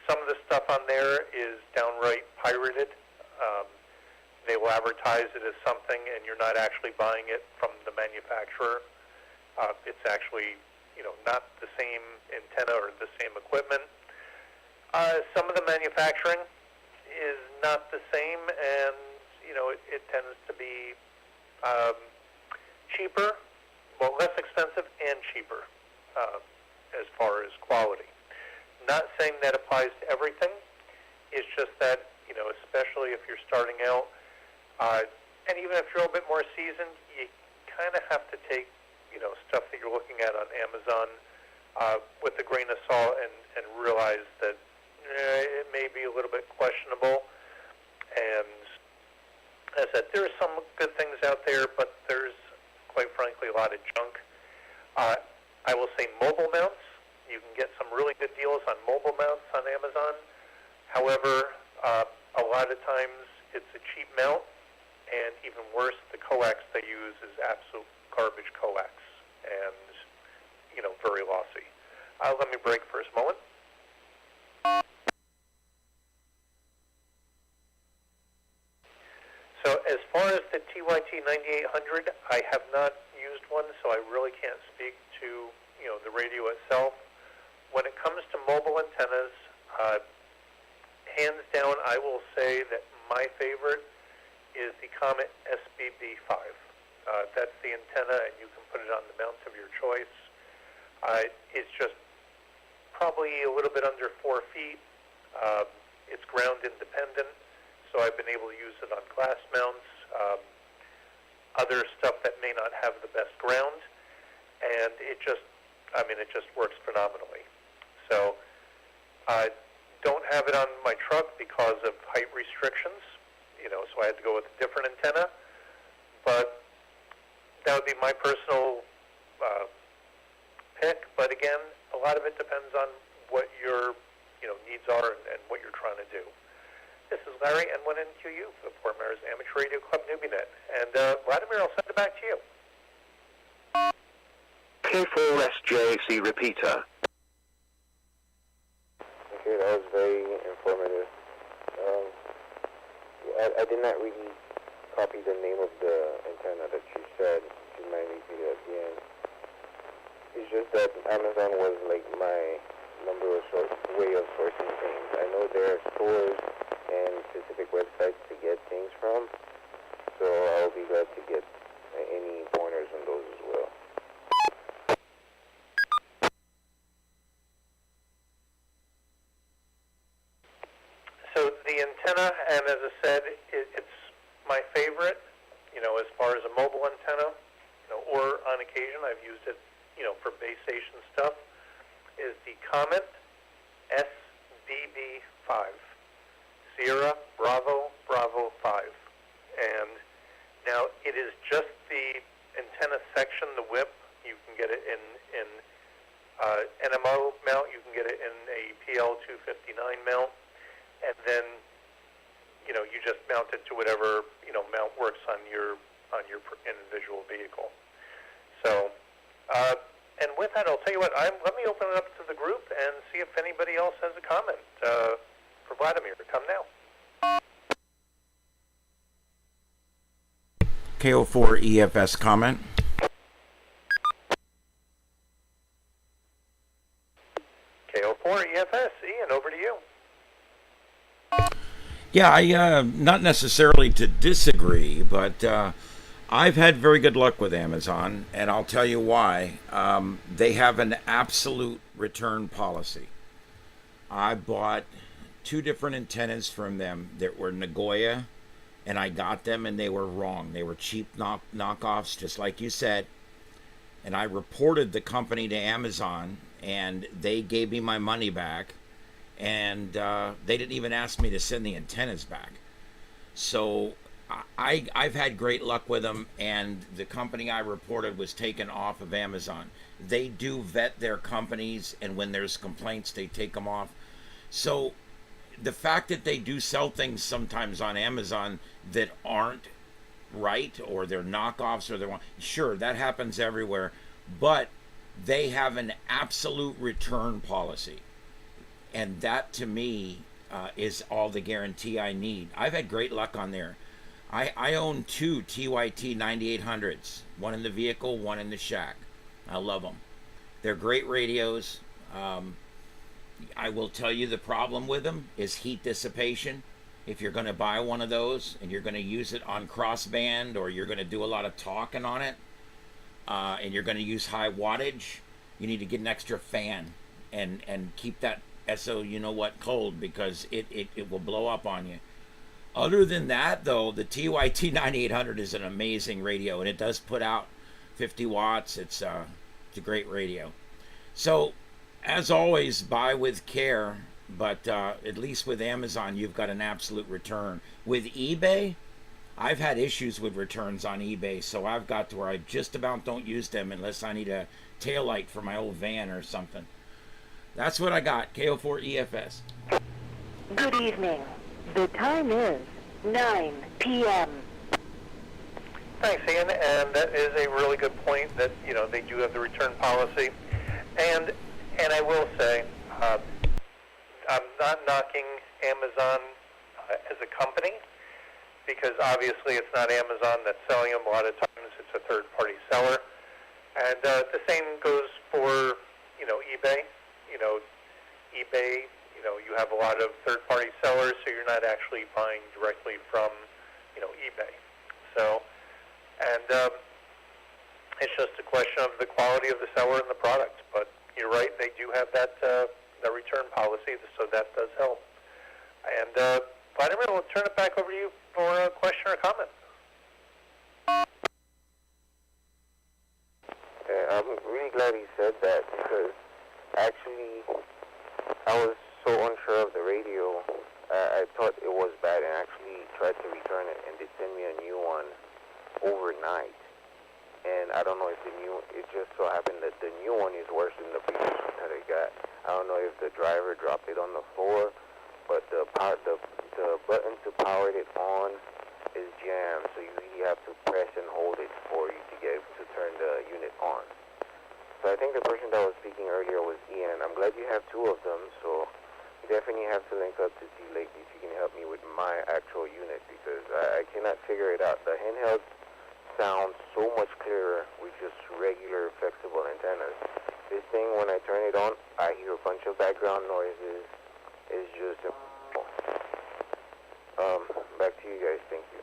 Speaker 1: Some of the stuff on there is downright pirated. They will advertise it as something, and you're not actually buying it from the manufacturer. It's actually, not the same antenna or the same equipment. Some of the manufacturing is not the same, and it tends to be cheaper, well, less expensive and cheaper as far as quality. Not saying that applies to everything. It's just that, especially if you're starting out, and even if you're a little bit more seasoned, you kind of have to take, stuff that you're looking at on Amazon with a grain of salt and realize that it may be a little bit questionable. And as I said, there are some good things out there, but there's, quite frankly, a lot of junk. I will say mobile mounts. You can get some really good deals on mobile mounts on Amazon. However, a lot of times it's a cheap mount, and even worse, the coax they use is absolute garbage coax and, very lossy. Let me break for a moment. So as far as the TYT9800, I have not used one, so I really can't speak to, the radio itself. When it comes to mobile antennas, hands down, I will say that my favorite is the Comet SBB5. That's the antenna, and you can put it on the mounts of your choice. It's just probably a little bit under 4 feet. It's ground independent, so I've been able to use it on glass mounts, other stuff that may not have the best ground, and it just works phenomenally. So I don't have it on my truck because of height restrictions, so I had to go with a different antenna. But that would be my personal pick. But again, a lot of it depends on what your needs are and what you're trying to do. This is Larry N1NQU for the Fort Myers Amateur Radio Club Newbie Net. And Vladimir, I'll send it back to you.
Speaker 9: K4SJC repeater.
Speaker 10: Okay, that was very informative. I did not really copy the name of the antenna that you said. You might repeat it again. It's just that Amazon was like my way of sourcing things. I know there are stores and specific websites to get things from, so I'll be glad to get any pointers on those as well.
Speaker 1: So the antenna, and as I said, it's my favorite, as far as a mobile antenna, or on occasion I've used it, for base station stuff, is the Comet SBB5, Sierra Bravo 5. And now it is just the antenna section, the whip. You can get it in NMO mount, you can get it in a PL259 mount, and then you just mount it to whatever mount works on your individual vehicle. So and with that, I'll tell you what, let me open it up to the group and see if anybody else has a comment for Vladimir. Come now.
Speaker 2: KO4EFS comment.
Speaker 1: KO4EFS, Ian, over to you.
Speaker 2: Yeah, I not necessarily to disagree, but I've had very good luck with Amazon, and I'll tell you why. They have an absolute return policy. I bought 2 different antennas from them that were Nagoya, and I got them, and they were wrong. They were cheap knockoffs, just like you said. And I reported the company to Amazon, and they gave me my money back. And they didn't even ask me to send the antennas back. So I've had great luck with them, and the company I reported was taken off of Amazon. They do vet their companies, and when there's complaints, they take them off. So the fact that they do sell things sometimes on Amazon that aren't right, or they're knockoffs, or they're wrong, sure, that happens everywhere, but they have an absolute return policy. And that, to me, is all the guarantee I need. I've had great luck on there. I own 2 TYT 9800s, one in the vehicle, one in the shack. I love them. They're great radios. I will tell you the problem with them is heat dissipation. If you're going to buy one of those and you're going to use it on crossband, or you're going to do a lot of talking on it, and you're going to use high wattage, you need to get an extra fan and keep that cold, because it will blow up on you. Other than that, though, the TYT 9800 is an amazing radio, and it does put out 50 watts. It's a great radio. So, as always, buy with care, but at least with Amazon, you've got an absolute return. With eBay, I've had issues with returns on eBay, so I've got to where I just about don't use them unless I need a taillight for my old van or something. That's what I got. KO4EFS.
Speaker 4: Good evening. The time is 9 p.m.
Speaker 1: Thanks, Ian. And that is a really good point that, they do have the return policy. And I will say, I'm not knocking Amazon as a company, because obviously it's not Amazon that's selling them. A lot of times it's a third-party seller. And the same goes for, eBay. eBay, you have a lot of third-party sellers, so you're not actually buying directly from, eBay. So, and it's just a question of the quality of the seller and the product. But you're right, they do have that return policy, so that does help. And Vladimir, we'll turn it back over to you for a question or comment.
Speaker 10: I'm really glad he said that, because actually I was so unsure of the radio. I thought it was bad and actually tried to return it, and they sent me a new one overnight. and I don't know if it just so happened that the new one is worse than the previous one that I got. I don't know if the driver dropped it on the floor, but the button to power it on is jammed, so you really have to press and hold it for you to get to turn the unit on. So I think the person that was speaking earlier was Ian. I'm glad you have two of them, so you definitely have to link up to see like if you can help me with my actual unit, because I cannot figure it out. The handheld sounds so much clearer with just regular flexible antennas. This thing, when I turn it on, I hear a bunch of background noises. It's just back to you guys. Thank you.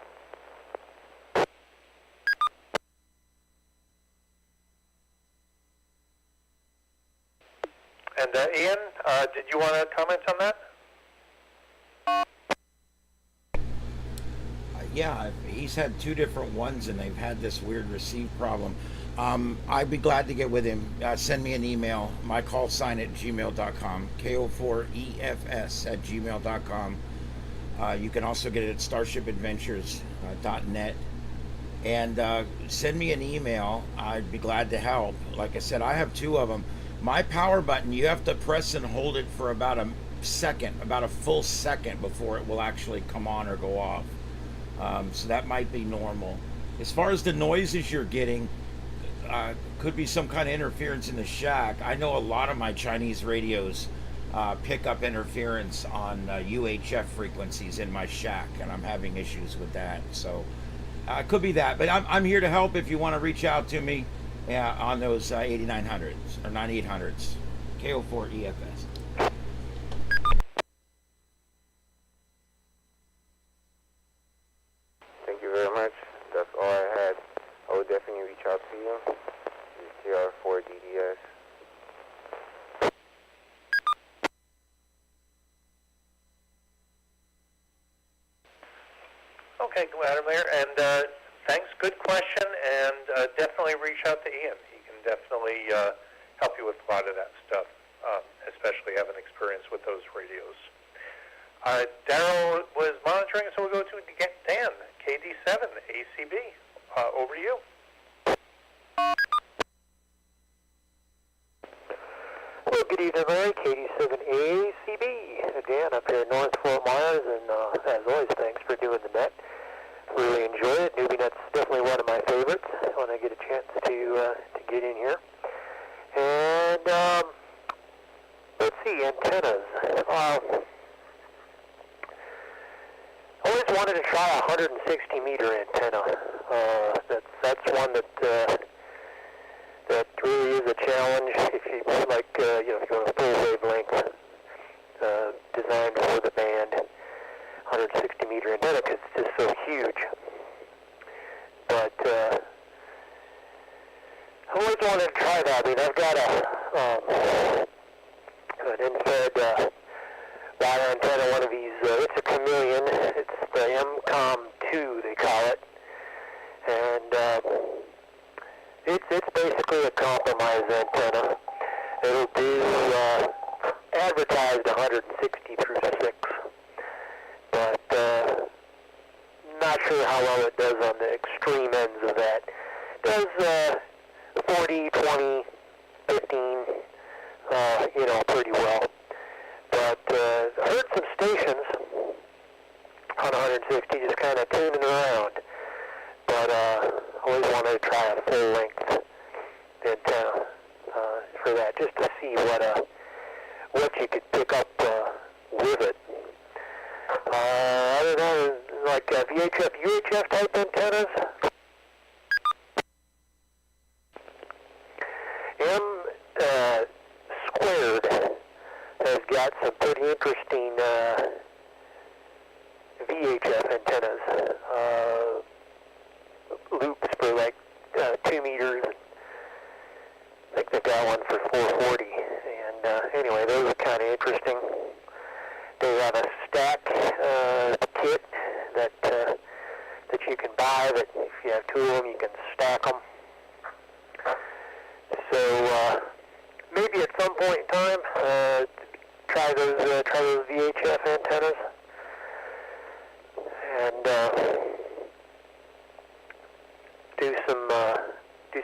Speaker 1: And Ian, did you want to comment on that?
Speaker 2: Yeah, he's had two different ones, and they've had this weird receive problem. I'd be glad to get with him. Send me an email, my call sign at gmail.com, KR4PI-R@gmail.com. You can also get it at starshipadventures.net. And send me an email. I'd be glad to help. Like I said, I have two of them. My power button, you have to press and hold it for about a second, about a full second before it will actually come on or go off. So that might be normal. As far as the noises you're getting, could be some kind of interference in the shack. I know a lot of my Chinese radios pick up interference on UHF frequencies in my shack, and I'm having issues with that. So it could be that, but I'm here to help if you want to reach out to me on those 8900s or 9800s, KO4EFS.
Speaker 10: Thank you very much. That's all I had. I will definitely reach out to you. This is KR4DDS.
Speaker 1: Okay, Vladimir, and thanks. Good question, and definitely reach out to Ian. He can definitely help you with a lot of that stuff, especially having experience with those radios. Daryl was monitoring, so we'll go to Dan, KD7, ACB. Over to you.
Speaker 11: Well, good evening, Larry. KD7ACB. Dan up here in North Fort Myers, and as always, thanks for doing the net. Really enjoy it. Newbie Net's definitely one of my favorites when I get a chance to get in here. And let's see, antennas. I always wanted to try a 160-meter antenna. That's one that really is a challenge if you like, if you want a full wavelength designed for the band, 160-meter antenna, because it's just so huge. But I always wanted to try that. I mean, I've got an infrared wire antenna, one of these. It's a chameleon. It's the MCOM2, they call it, and it's basically a compromise antenna. It'll do advertised 160 through 6, but not sure how well it does on the extreme ends of that. It does 40, 20, 15, pretty well. But I heard some stations on 160 just kind of tuning around. But I always wanted to try a full-length antenna for that, just to see what you could pick up with it. Other than like VHF, UHF type antennas, M² has got some pretty interesting VHF antennas. Loops for like 2 meters. I think they got one for 440. And anyway, those are kind of interesting. They have a stack kit that you can buy. That if you have 2 of them, you can stack them. So maybe at some point in time, try those VHF antennas. And do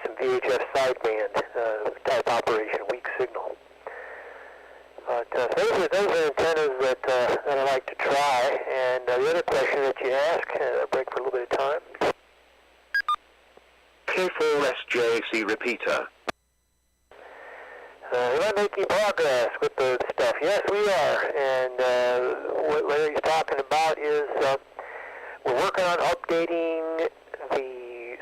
Speaker 11: for a little bit of time.
Speaker 9: K4SJC repeater.
Speaker 11: We're not making progress with the stuff. Yes, we are. And what Larry's talking about is we're working on updating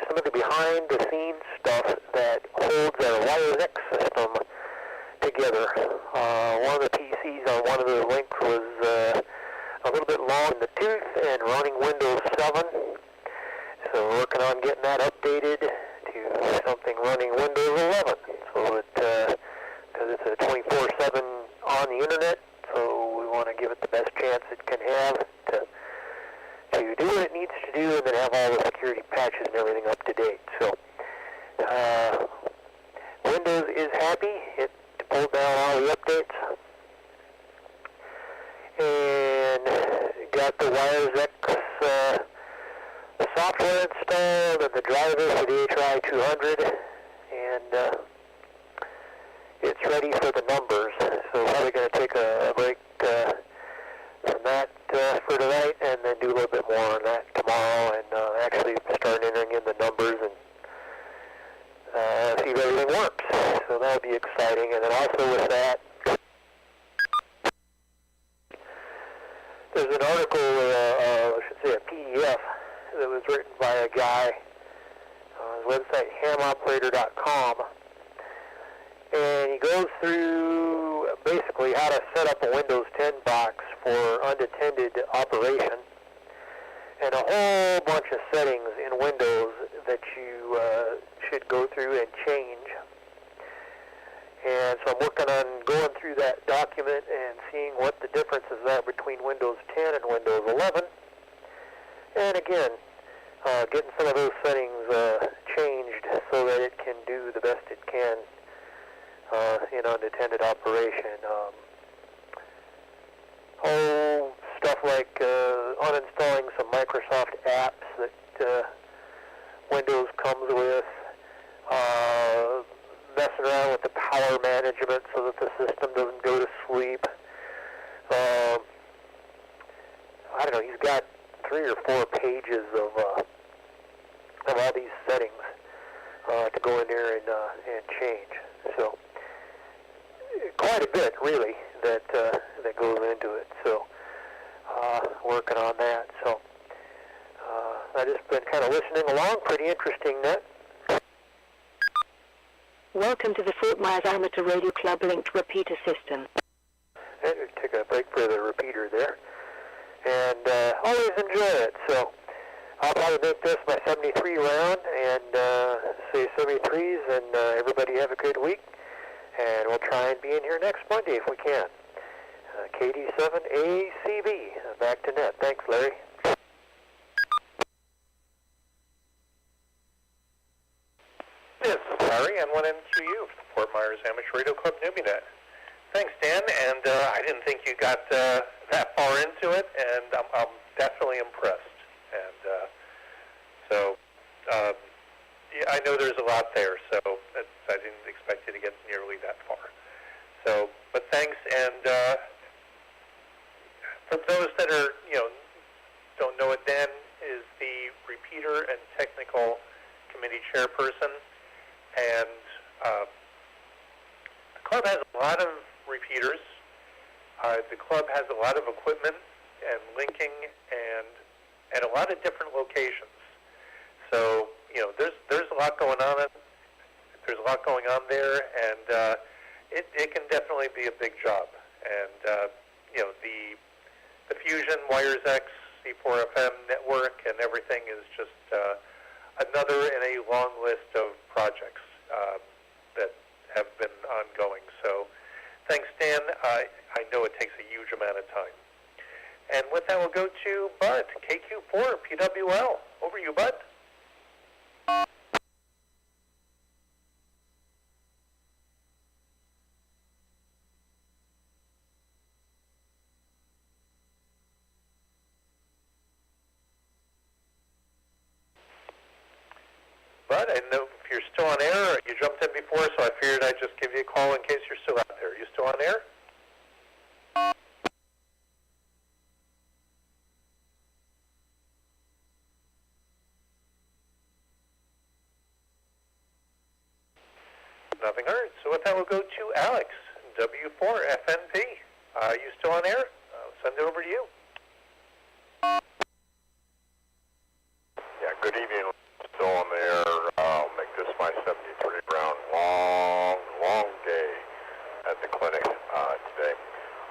Speaker 11: some of the behind-the-scenes stuff that holds our Wires X system together. One of the PCs on one of the links was a little bit long in the tooth and running Windows 7. So we're working on getting that updated to something running Windows 11. So because it's a 24/7 on the internet, so we want to give it the best chance it can have to do what it needs to do, and then have all the security patches and everything up to date. So Windows is happy. It pulled down all the updates and got the Wires X software installed and the drivers for the HRI 200, and it's ready for the numbers. So we're going to take a break from that for tonight, and then do a little bit more on that tomorrow, and actually start entering in the numbers and see if everything works. So that'll be exciting. And then also with that, there's an article, I should say a PDF, that was written by a guy on his website, hamoperator.com. And he goes through basically how to set up a Windows 10 box for unattended operation, and a whole bunch of settings in Windows that you should go through and change. And so I'm working on going through that document and seeing what the differences are between Windows 10 and Windows 11. And again, getting some of those settings changed so that it can do the best it can in unattended operation. Stuff like uninstalling some Microsoft apps that Windows comes with, messing around with the power management so that the system doesn't go to sleep. I don't know, he's got 3 or 4 pages of all these settings to go in there and change. So quite a bit, really, that goes into it. So working on that. So I've just been kind of listening along. Pretty interesting, Net.
Speaker 4: Welcome to the Fort Myers Amateur Radio Club linked repeater system.
Speaker 11: And we took a break for the repeater there. And always enjoy it. So I'll probably make this my 73 round and say 73s, and everybody have a good week. And we'll try and be in here next Monday if we can. KD7ACB. Back to Net. Thanks, Larry.
Speaker 1: This is Larry, N1NQU, Fort Myers Amateur Radio Club Newbie Net. Thanks, Dan, and I didn't think you got that far into it, and I'm definitely impressed. And so yeah, I know there's a lot there, so I didn't expect you to get nearly that far. So, but thanks, and for those that are, don't know it, Dan is the repeater and technical committee chairperson, and the club has a lot of repeaters. The club has a lot of equipment and linking and at a lot of different locations. So, there's a lot going on. There's a lot going on there, and it can definitely be a big job. And the Fusion, Wires X, C4FM network, and everything is just another in a long list of projects that have been ongoing. So thanks, Dan. I know it takes a huge amount of time. And with that, we'll go to Bud, KQ4PIL. Over you, Bud. Bud, I know if you're still on air, you jumped in before, so I figured I'd just give you a call in case you're still out there. Are you still on air? Nothing heard. So with that, we'll go to Alex, W4FNP. You still on air? Send it over to you.
Speaker 7: Yeah, good evening. Still on the air. I'll make this my 73 round. Long day at the clinic today.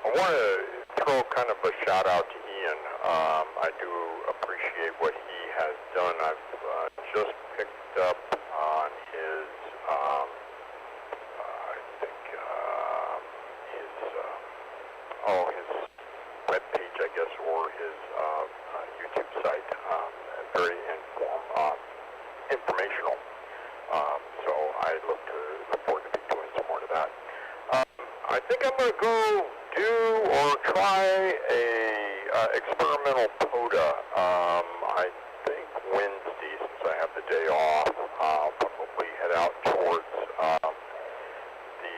Speaker 7: I want to throw kind of a shout out to Ian. I do appreciate what he has done. I've just picked up on his, I think, his web page, I guess, or his YouTube site. Very informational. So I look forward to be doing some more of that. I think I'm going to go do or try a experimental PODA. I think Wednesday, since I have the day off, I'll probably head out towards the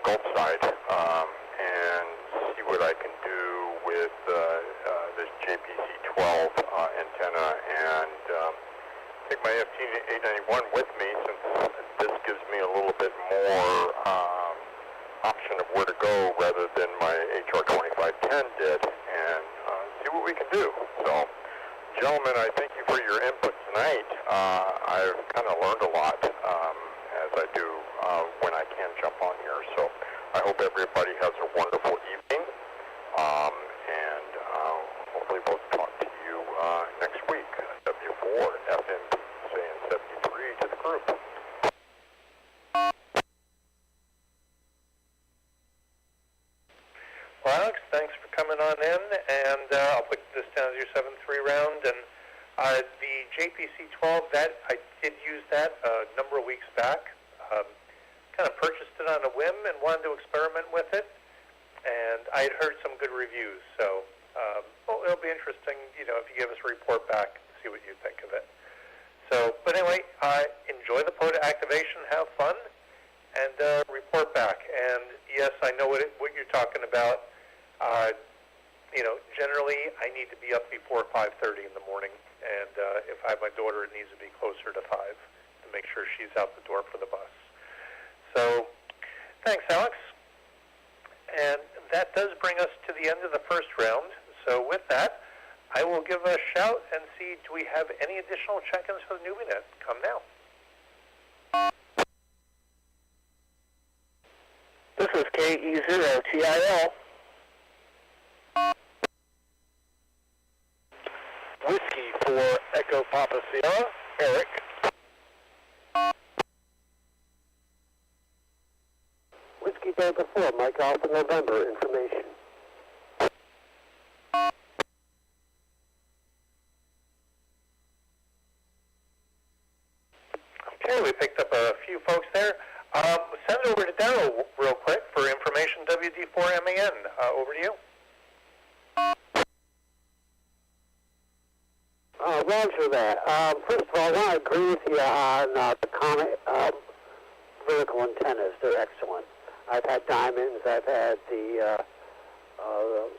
Speaker 7: Gulf side and see what I can do with this JPC-12 antenna and take my FT891 with me, since this gives me a little bit more option of where to go rather than my HR2510 did, and see what we can do. So, gentlemen, I thank you for your input tonight. I've kind of learned a lot, as I do when I can jump on here. So I hope everybody has a wonderful evening, and hopefully we'll talk to you next week. W4FNP saying 73 to the group.
Speaker 1: Well, Alex, thanks for coming on in, and I'll put this down as your 7-3 round. And the JPC-12, that I did use that a number of weeks back. Kind of purchased it on a whim and wanted to experiment with it, and I had heard some good reviews. So well, it'll be interesting, if you give us a report back, see what you think of it. So, but anyway, enjoy the PODA activation, have fun, and report back. And yes, I know what you're talking about. Generally, I need to be up before 5:30 in the morning, and if I have my daughter, it needs to be closer to 5 to make sure she's out the door for the bus. So, thanks, Alex. And that does bring us to the end of the first round. So with that, I will give a shout and see, do we have any additional check-ins for the Newbie Net? Come now.
Speaker 11: This is KE0TIL. Whiskey for Echo Papa Sierra, Eric. Whiskey Delta 4, Mike Alpha November, information.
Speaker 1: Okay, we picked up a few folks there. Send it over to Darryl real quick for information, WD4MAN. Over to you.
Speaker 11: Roger that. First of all, I want to agree with you on the Comet vertical antennas. They're excellent. I've had diamonds. I've had the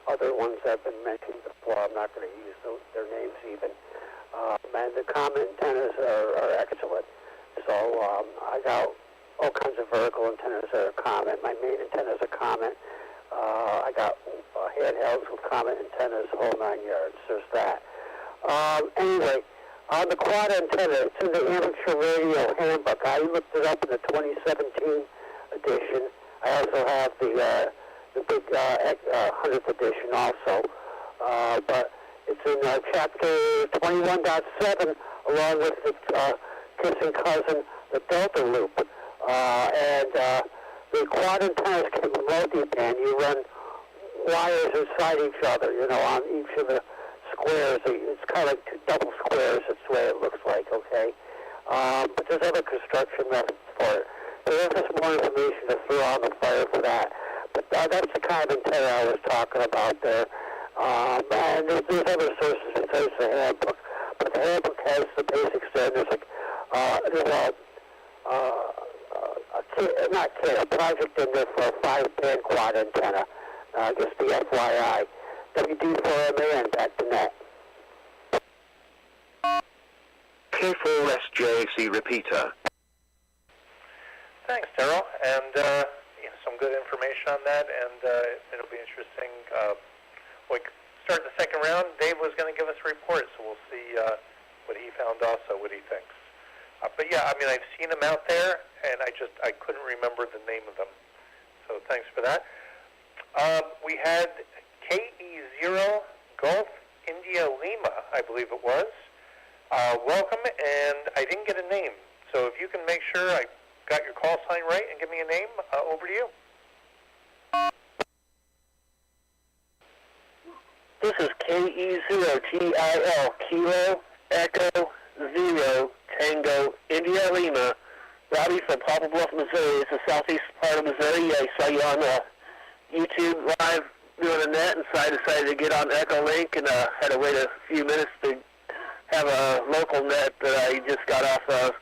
Speaker 11: other ones that have been mentioned before. I'm not going to use their names even. And the Comet antennas are excellent. So I got all kinds of vertical antennas that are Comet. My main antenna is a Comet. I got handhelds with Comet antennas, the whole 9 yards. There's that. Anyway, on the quad antenna, it's in the Amateur Radio Handbook. I looked it up in the 2017 edition. I also have the big 100th edition also. But it's in chapter 21.7, along with the kissing cousin, the Delta Loop. And the quad antennas can be multi-band. You run wires inside each other, on each of the squares. It's kind of like two double squares. That's the way it looks like, okay? But there's other construction methods for it. There's just more information to throw on the fire for that. But that's the kind of antenna I was talking about there. And there's other sources besides the handbook. But the handbook has the basics there. There's a project in there for a 5-band quad antenna. Just the FYI. WD4MAN, back to net.
Speaker 9: KR4PI-R repeater.
Speaker 1: Thanks, Daryl, and some good information on that, and it'll be interesting. We start the second round. Dave was going to give us a report, so we'll see what he found also, what he thinks. But yeah, I mean, I've seen them out there, and I couldn't remember the name of them. So thanks for that. We had KE0 Golf India Lima, I believe it was. Welcome, and I didn't get a name. So if you can make sure I got your call sign right and give me a name, over to you.
Speaker 11: This is KE0TIL, Kilo Echo 0 Tango India Lima. Robbie from Poplar Bluff, Missouri. It's the southeast part of Missouri. I saw you on YouTube live doing a net, and so I decided to get on Echolink and had to wait a few minutes to have a local net that I just got off of.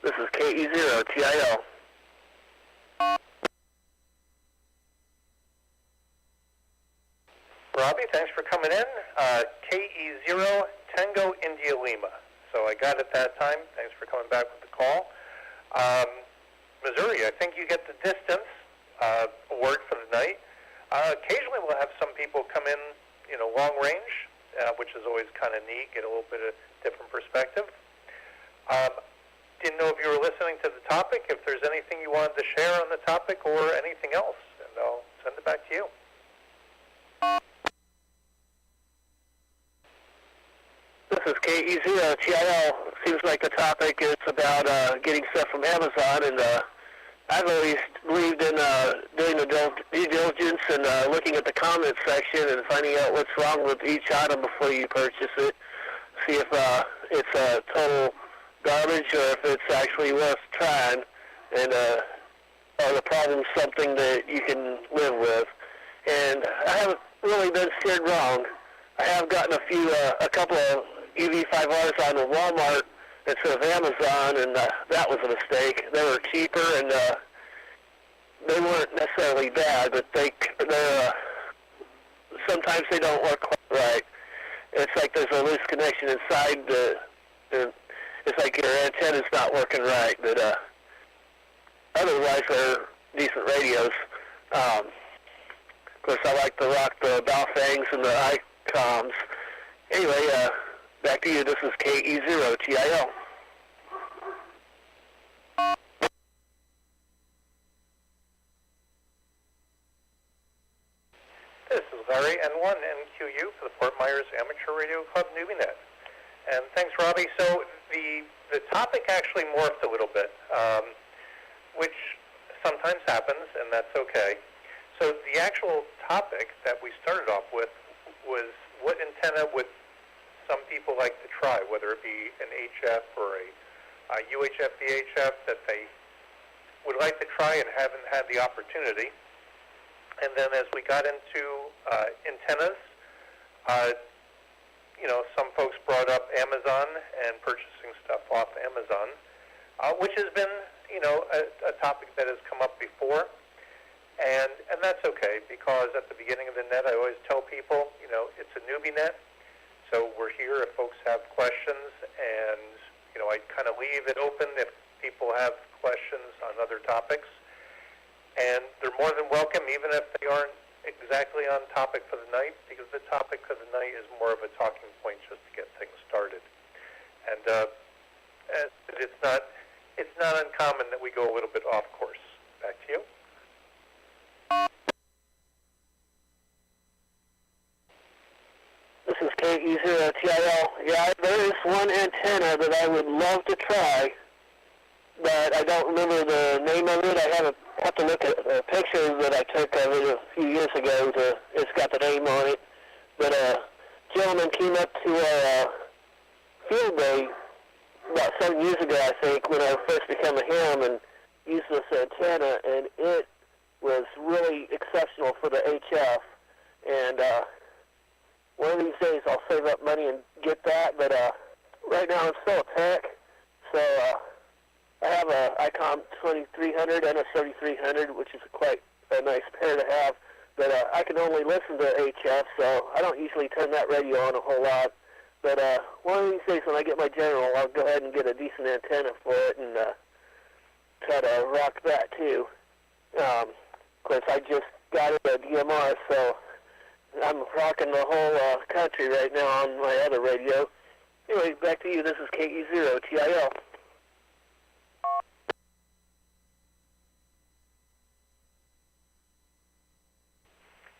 Speaker 11: This is KE0TIL.
Speaker 1: Robbie, thanks for coming in. KE0 Tango India Lima. So I got it that time. Thanks for coming back with the call. Missouri, I think you get the distance award for the night. Occasionally we'll have some people come in, long range, which is always kind of neat, get a little bit of different perspective. Didn't know if you were listening to the topic, if there's anything you wanted to share on the topic or anything else, and I'll send it back to you.
Speaker 11: This is KE0TIL. Seems like the topic is about getting stuff from Amazon, and I've always believed in doing the due diligence and looking at the comment section and finding out what's wrong with each item before you purchase it. See if it's a total garbage or if it's actually worth trying, and are the problems something that you can live with. And I haven't really been steered wrong. I have gotten a couple of EV5Rs on Walmart instead of Amazon, and that was a mistake. They were cheaper, and they weren't necessarily bad, but they're sometimes they don't work quite right. It's like there's a loose connection inside it's like your antenna's not working right, but otherwise they're decent radios. Of course, I like to rock the Balfangs and the ICOMs. Anyway, back to you. This is KE0TIL.
Speaker 1: This is Larry N1 NQU for the Fort Myers Amateur Radio Club Newbie Net. And thanks, Robbie. So the topic actually morphed a little bit, which sometimes happens, and that's okay. So the actual topic that we started off with was what antenna would some people like to try, whether it be an HF or a UHF VHF that they would like to try and haven't had the opportunity. And then as we got into antennas, some folks brought up Amazon and purchasing stuff off Amazon, which has been, a topic that has come up before. And that's okay, because at the beginning of the net, I always tell people, it's a newbie net. So we're here if folks have questions, and, I kind of leave it open if people have questions on other topics. And they're more than welcome, even if they aren't exactly on topic for the night, because the topic for the night is more of a talking point just to get things started. And it's not uncommon that we go a little bit off course. Back to you.
Speaker 11: This is KE0TIL. Yeah, there is one antenna that I would love to try, but I don't remember the name of it. I have to look at a picture that I took of it a few years ago. It's got the name on it. But a gentleman came up to our field day about 7 years ago, I think, when I first became a ham, and used this antenna, and it was really exceptional for the HF. And one of these days I'll save up money and get that, but right now I'm still a tech, so I have a ICOM 2300 and a 3300, which is quite a nice pair to have, but I can only listen to HF, so I don't usually turn that radio on a whole lot. But one of these days when I get my general, I'll go ahead and get a decent antenna for it and try to rock that too. Of course, I just got a DMR, so I'm rocking the whole country right now on my other radio. Anyway, back to you. This is KE0TIL.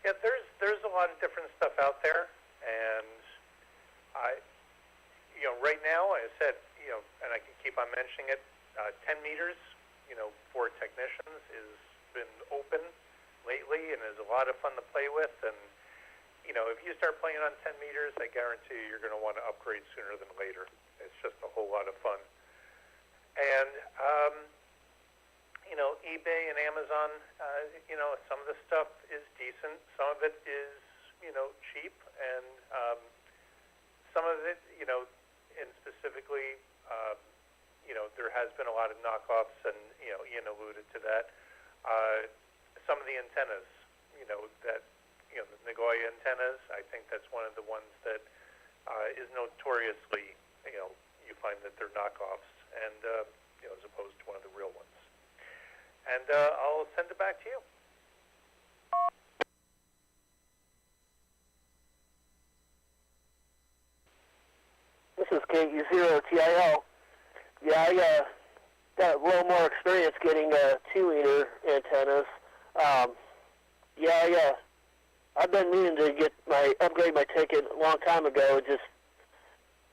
Speaker 1: Yeah, there's a lot of different stuff out there, and right now, as I said, and I can keep on mentioning it, 10 meters, for technicians has been open lately and is a lot of fun to play with. And, if you start playing on 10 meters, I guarantee you're going to want to upgrade sooner than later. It's just a whole lot of fun. And, eBay and Amazon, some of the stuff is decent. Some of it is, cheap. And some of it, and specifically, there has been a lot of knockoffs, and, Ian alluded to that. Some of the antennas, that, the Nagoya antennas, I think that's one of the ones that is notoriously, you find that they're knockoffs, and, as opposed to one of the real ones. And I'll send it back to you.
Speaker 11: This is KE0TIL. Yeah, I got a little more experience getting 2-meter antennas. I've been meaning to upgrade my ticket a long time ago.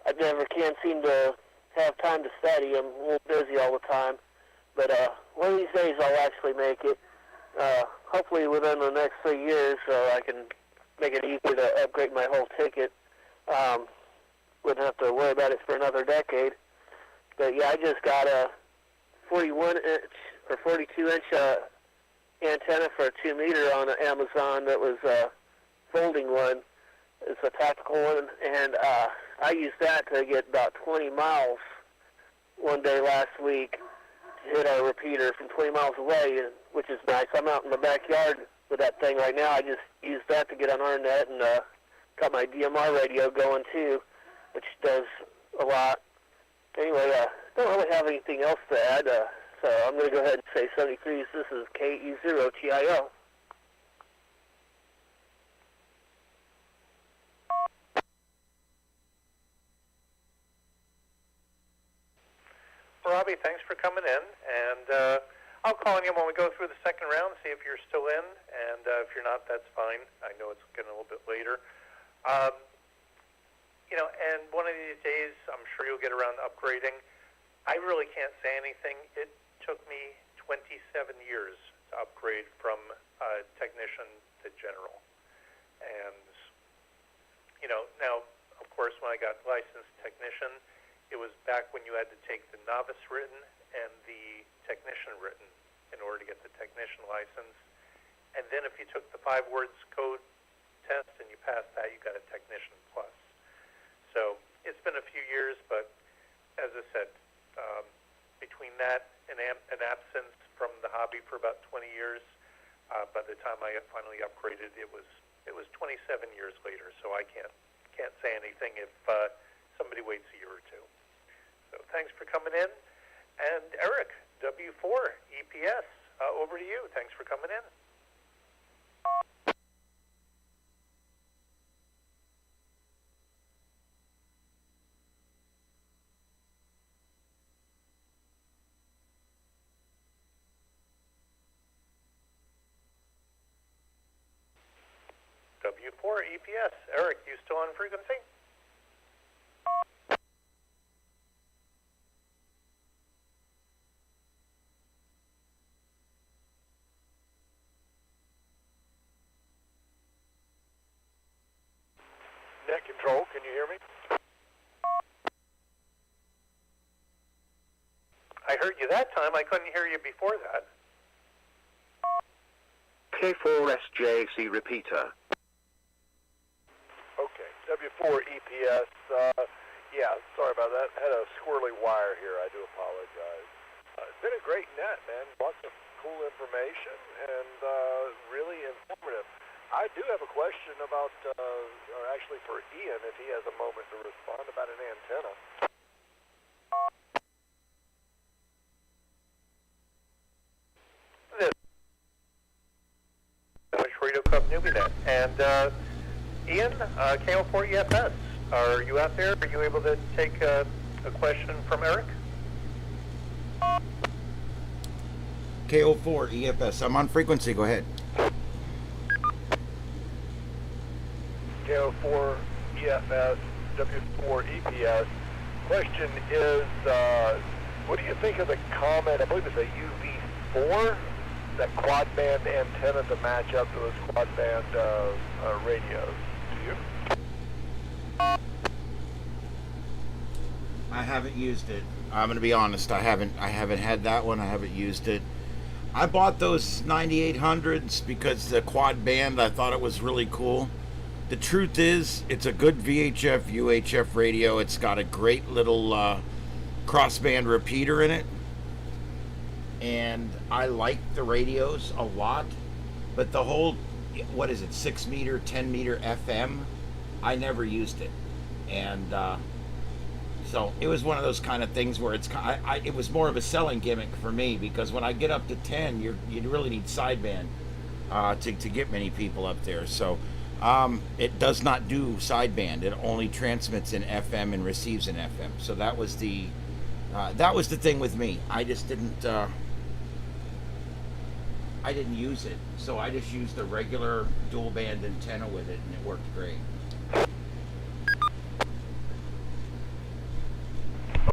Speaker 11: I never can seem to have time to study. I'm a little busy all the time. But one of these days I'll actually make it. Hopefully within the next 3 years, so I can make it easy to upgrade my whole ticket. Wouldn't have to worry about it for another decade. But yeah, I just got a 41-inch or 42-inch antenna for a 2-meter on Amazon that was a folding one. It's a tactical one, and I used that to get about 20 miles one day last week to hit our repeater from 20 miles away, which is nice. I'm out in the backyard with that thing right now. I just used that to get on our net, and got my DMR radio going too, which does a lot. Anyway, don't really have anything else to add, so I'm going to go ahead and say 73. This is KE0TIL.
Speaker 1: Robbie, thanks for coming in, and I'll call on you when we go through the second round, see if you're still in, and if you're not, that's fine. I know it's getting a little bit later. And one of these days, I'm sure you'll get around to upgrading. I really can't say anything. It took me 27 years to upgrade from technician to general. And, now, of course, when I got licensed technician, it was back when you had to take the novice written and the technician written in order to get the technician license. And then if you took the 5 words code test and you passed that, you got a technician plus. So it's been a few years, but as I said, between that and an absence from the hobby for about 20 years, by the time I finally upgraded, it was 27 years later. So I can't say anything if somebody waits a year or two. So thanks for coming in. And Eric, W4 EPS, over to you. Thanks for coming in. W4 EPS. Eric, you still on frequency?
Speaker 5: Net control, can you hear me?
Speaker 1: I heard you that time. I couldn't hear you before that.
Speaker 9: K4SJC repeater.
Speaker 5: Okay, W4 EPS. Yeah, sorry about that. Had a squirrely wire here. I do apologize. It's been a great net, man. Lots of cool information and really informative. I do have a question about, or actually for Ian, if he has a moment to respond about an antenna.
Speaker 1: Newbie Net. And Ian, KR4PI-R, are you out there? Are you able to take a question from Eric?
Speaker 2: KO4EFS. I'm on frequency. Go ahead.
Speaker 12: KO4EFS, W4EPS. Question is, what do you think of the comment, I believe it's a UV4, that quad band antenna to match up to those quad band radios? Do you?
Speaker 2: I haven't used it. I'm going to be honest. I haven't had that one. I haven't used it. I bought those 9800s because the quad band, I thought it was really cool. The truth is, it's a good VHF, UHF radio. It's got a great little crossband repeater in it. And I like the radios a lot. But the whole, 6 meter, 10 meter FM, I never used it. And so it was one of those kind of things where it was more of a selling gimmick for me, because when I get up to 10, you really need sideband to get many people up there. So it does not do sideband. It only transmits in FM and receives in FM. So that was the thing with me. I just didn't use it. So I just used the regular dual band antenna with it, and it worked great.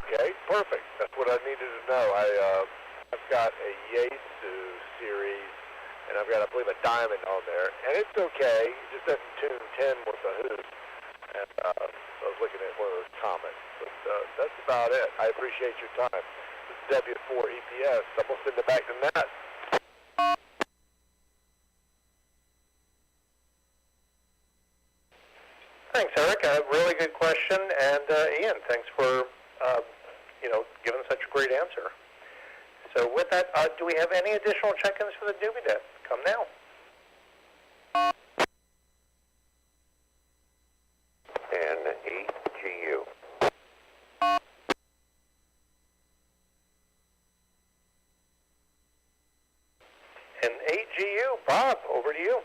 Speaker 12: Okay, perfect. That's what I needed to know. I've got a Yaesu series, and I've got, I believe, a diamond on there, and it's okay. It just doesn't tune 10 with the hoop. And I was looking at one of those comments, but that's about it. I appreciate your time. This is W4EPS. I'm going to send it back to Nat.
Speaker 1: Thanks, Eric. A really good question. And Ian, thanks for giving such a great answer. So with that, do we have any additional check-ins for the Newbie Net? Come now.
Speaker 3: N-E-G-U.
Speaker 1: N-A-G-U. Bob, over to you.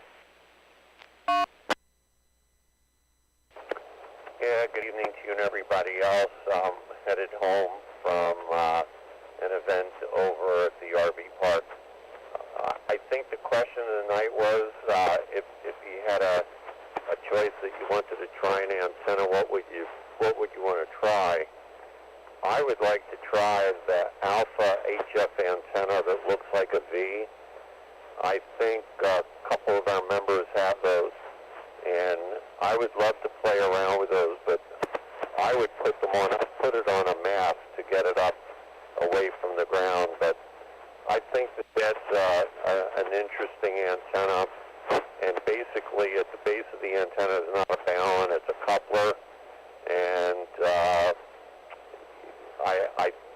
Speaker 3: Yeah, good evening to you and everybody else. Headed home from an event over at the RV park. I think the question of the night was, if you had a choice that you wanted to try an antenna, what would you want to try? I would like to try the Alpha HF antenna that looks like a V. I think a couple of our members have those, and I would love to play around with those, but I would put it on a mast to get it up away from the ground. But I think that's an interesting antenna, and basically at the base of the antenna is not a balun, it's a coupler, and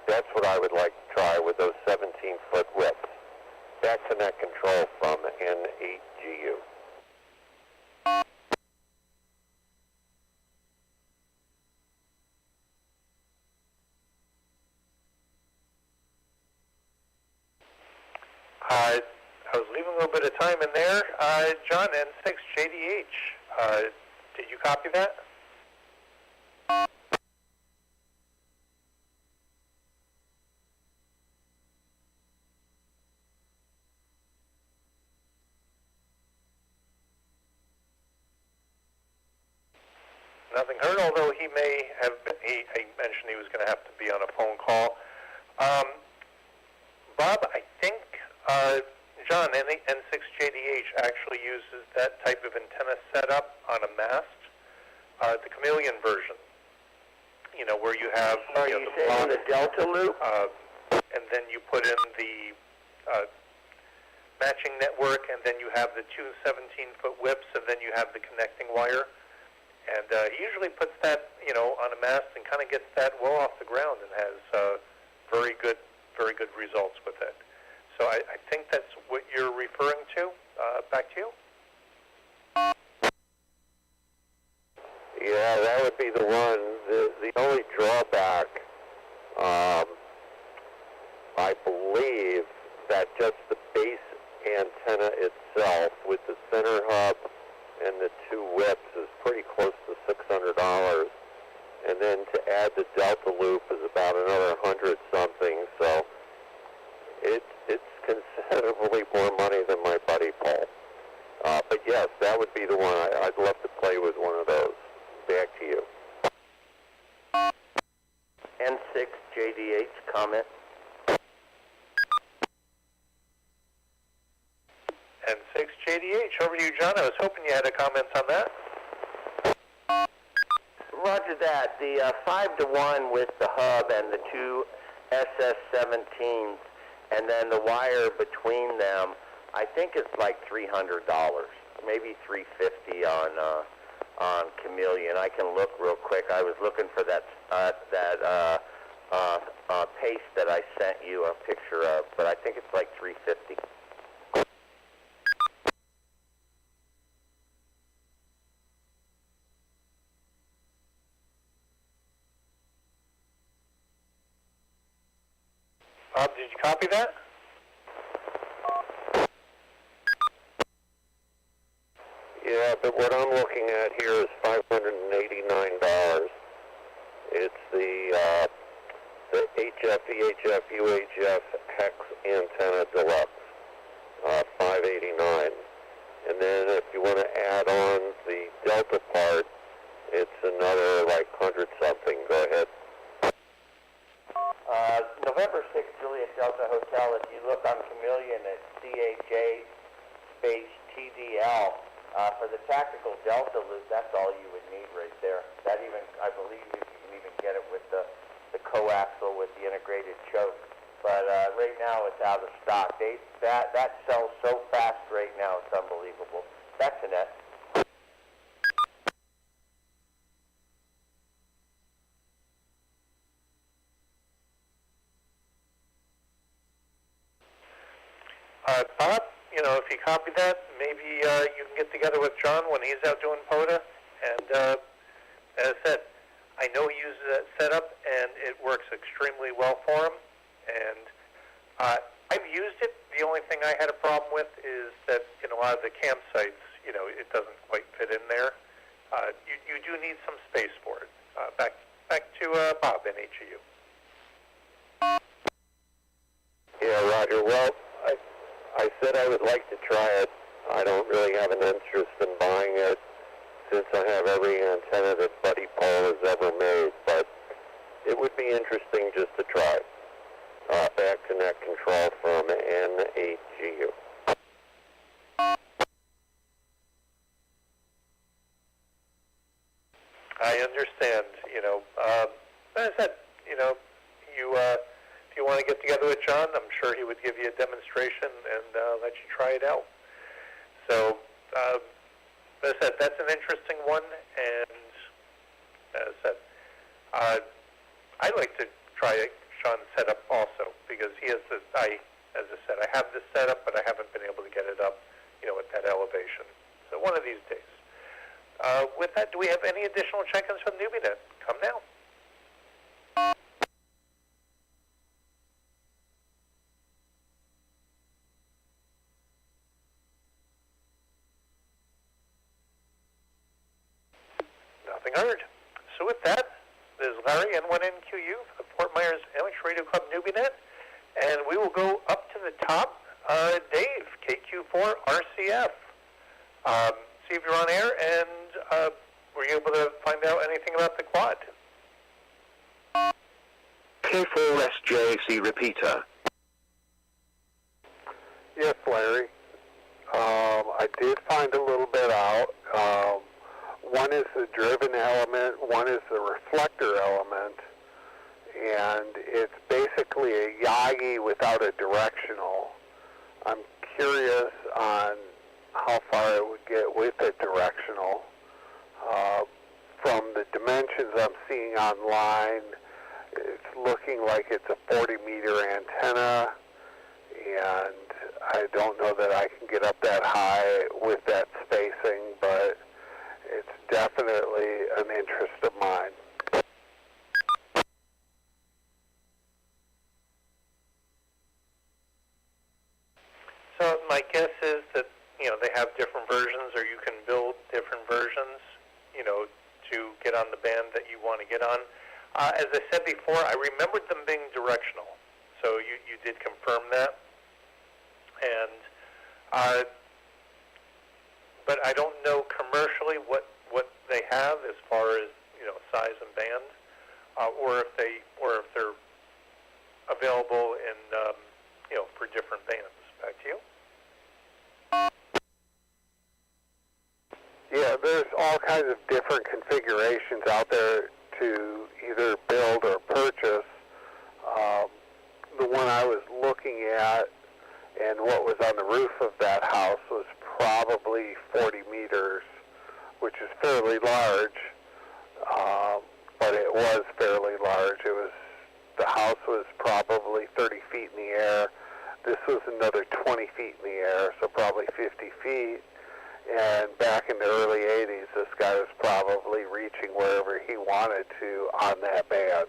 Speaker 3: that's what I would like to try with those 17-foot widths. Back to net control from N8GU.
Speaker 1: I was leaving a little bit of time in there. John, N6JDH, did you copy that? Nothing heard, although he may have been, he mentioned he was going to have to be on a phone call. Bob, I think John, N6JDH actually uses that type of antenna setup on a mast, the chameleon version, where you have
Speaker 3: the block, the delta loop,
Speaker 1: and then you put in the matching network, and then you have the two 17-foot whips, and then you have the connecting wire. And he usually puts that, on a mast and kind of gets that well off the ground and has very good results with it. So I think that's what you're referring to. Back to you.
Speaker 3: Yeah, that would be the one. The only drawback, I believe, that just the base
Speaker 10: antenna itself with the center hub and the two whips is pretty close to $600. And then to add the delta loop is about another 100 something. So it's considerably more money than my buddy Paul. But yes, that would be the one. I'd love to play with one of those. Back to you.
Speaker 3: N6 JDH comment.
Speaker 1: N6 JDH, over to you, John. I was hoping you had a comment on that.
Speaker 3: Roger that. The 5-to-1 with the hub and the two SS17s, and then the wire between them, I think it's like $300, maybe $350 on Chameleon. I can look real quick. I was looking for that paste that I sent you a picture of, but I think it's like $350.
Speaker 1: Bob, did you copy that?
Speaker 10: Yeah, but what I'm looking at here is $589. It's the HF, VHF, UHF hex antenna deluxe, $589. And then if you want to add on the delta part, it's another like 100 something. Go ahead.
Speaker 3: November 6th, Juliet Delta Hotel, if you look on Chameleon at CHA space TDL, for the tactical delta loop, that's all you would need right there. That even, I believe you can even get it with the coaxial with the integrated choke. But right now it's out of stock. That sells so fast right now, it's unbelievable. That's Annette.
Speaker 1: Bob, if you copy that, maybe you can get together with John when he's out doing POTA. And as I said, I know he uses that setup, and it works extremely well for him. And I've used it. The only thing I had a problem with is that in a lot of the campsites, it doesn't quite fit in there. You do need some space for it. Back to Bob, NHU.
Speaker 10: Yeah, Roger. Well, I said I would like to try it. I don't really have an interest in buying it since I have every antenna that Buddy Paul has ever made, but it would be interesting just to try. Back to net control from NHGU.
Speaker 1: I understand. As I said, if you want to get together with John, I'm sure he would give you a demonstration and let you try it out. So, as I said, that's an interesting one, and as I said, I'd like to try Sean's setup also, because he has this, as I said, I have this setup, but I haven't been able to get it up, at that elevation. So one of these days. With that, do we have any additional check-ins from Newbie Net? Come now. Nothing heard. So with that, this is Larry, N1NQU for the Fort Myers Amateur Radio Club Newbie Net, and we will go up to the top. Dave, KQ4RCF. See if you're on air, and were you able to find out anything about the quad?
Speaker 9: K4SJC repeater.
Speaker 5: Yes, Larry. I did find a little bit out. One is the driven element, one is the reflector element, and it's basically a Yagi without a directional. I'm curious on how far it would get with a directional. From the dimensions I'm seeing online, it's looking like it's a 40-meter antenna, and I don't know that I can get up that high with that spacing, but it's definitely an interest of mine.
Speaker 1: So my guess have different versions, or you can build different versions, to get on the band that you want to get on. As I said before, I remembered them being directional, so you did confirm that. And but I don't know commercially what they have as far as size and band, or if they're available in for different bands. Back to you.
Speaker 5: Yeah, there's all kinds of different configurations out there to either build or purchase. The one I was looking at and what was on the roof of that house was probably 40 meters, which is fairly large, but it was fairly large. The house was probably 30 feet in the air. This was another 20 feet in the air, so probably 50 feet. And back in the early 80s, this guy was probably reaching wherever he wanted to on that band.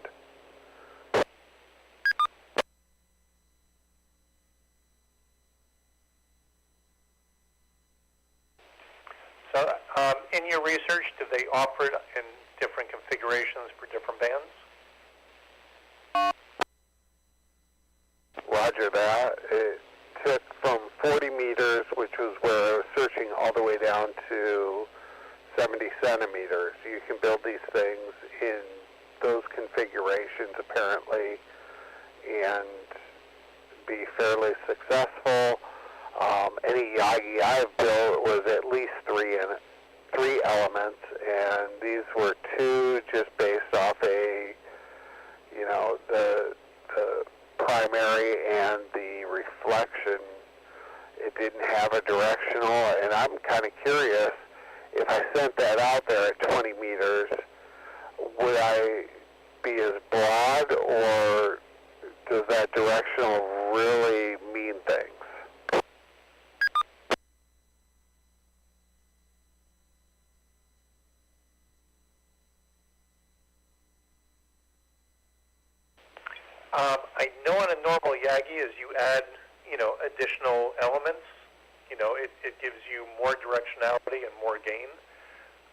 Speaker 1: So, in your research, do they offer it in different configurations for different bands?
Speaker 5: Roger that. It took from 40 meters, which was where I was searching, all the way down to 70 centimeters. You can build these things in those configurations, apparently, and be fairly successful. Any Yagi I've built was at least three elements, and these were two just based off the primary and the reflection. It didn't have a directional, and I'm kind of curious, if I sent that out there at 20 meters, would I be as broad, or does that directional really mean things?
Speaker 1: I know on a normal Yagi, as you add, additional elements, it gives you more directionality and more gain.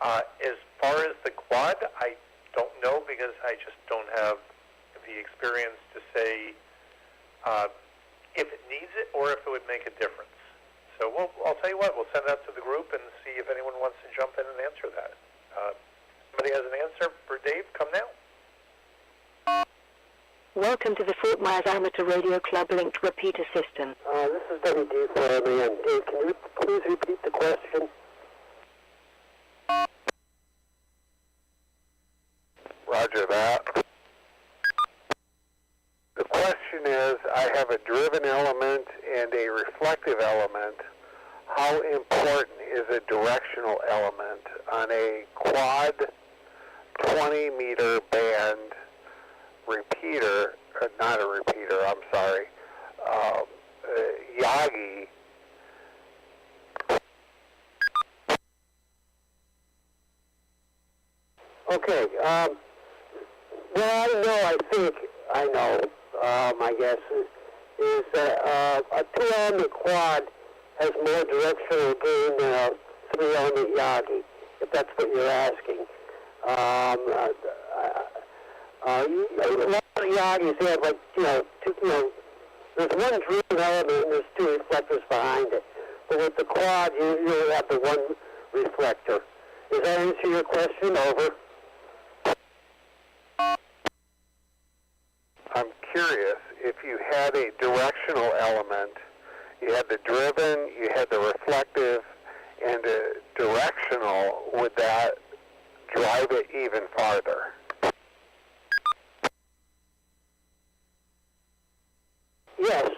Speaker 1: As far as the quad, I don't know, because I just don't have the experience to say if it needs it or if it would make a difference. So I'll tell you what, we'll send that to the group and see if anyone wants to jump in and answer that. Somebody has an answer for Dave? Come now.
Speaker 4: Welcome to the Fort Myers Amateur Radio Club linked repeater system.
Speaker 11: This is WD4ME, and Dave, can you please repeat the question?
Speaker 5: Roger that. The question is, I have a driven element and a reflective element. How important is a directional element on a quad 20-meter band repeater, not a repeater, I'm sorry, Yagi?
Speaker 11: Okay, I guess, is that a two-element quad has more directional gain than a three-element Yagi, if that's what you're asking. A lot of Yagis have, there's one driven element and there's two reflectors behind it. But with the quad, you usually have the one reflector. Does that answer your question? Over.
Speaker 5: I'm curious, if you had a directional element, you had the driven, you had the reflective, and a directional, would that drive it even farther?
Speaker 11: Yes.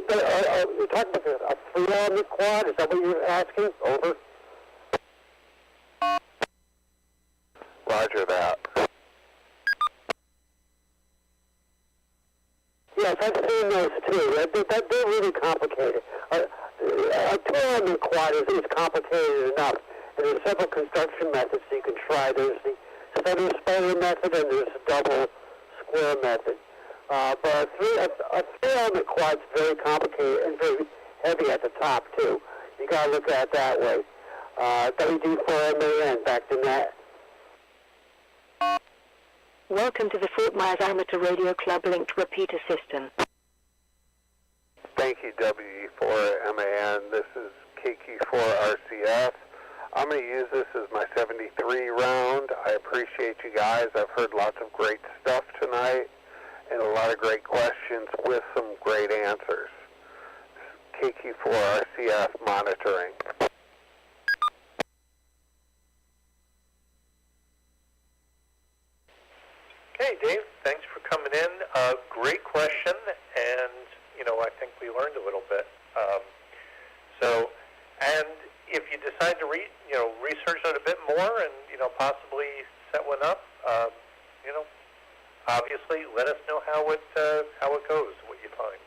Speaker 11: You're talking about a three-element quad? Is that what you're asking? Over.
Speaker 5: Roger that.
Speaker 11: Yes, I've seen those too. They're really complicated. A two-element quad is complicated enough. And there's several construction methods you can try. There's the center spider method and there's the double square method. But a three-element quad is very complicated and very heavy at the top too. You got to look at it that way. W2PAX-R, back to Nat.
Speaker 4: Welcome to the Fort Myers Amateur Radio Club linked repeater system.
Speaker 5: Thank you, W4MAN. This is KR4PI-R. I'm going to use this as my 73 round. I appreciate you guys. I've heard lots of great stuff tonight and a lot of great questions with some great answers. KR4PI-R monitoring.
Speaker 1: Okay, Dave, thanks for coming in. Great question, and, I think we learned a little bit. And if you decide to research it a bit more and, possibly set one up, obviously let us know how it goes, what you find.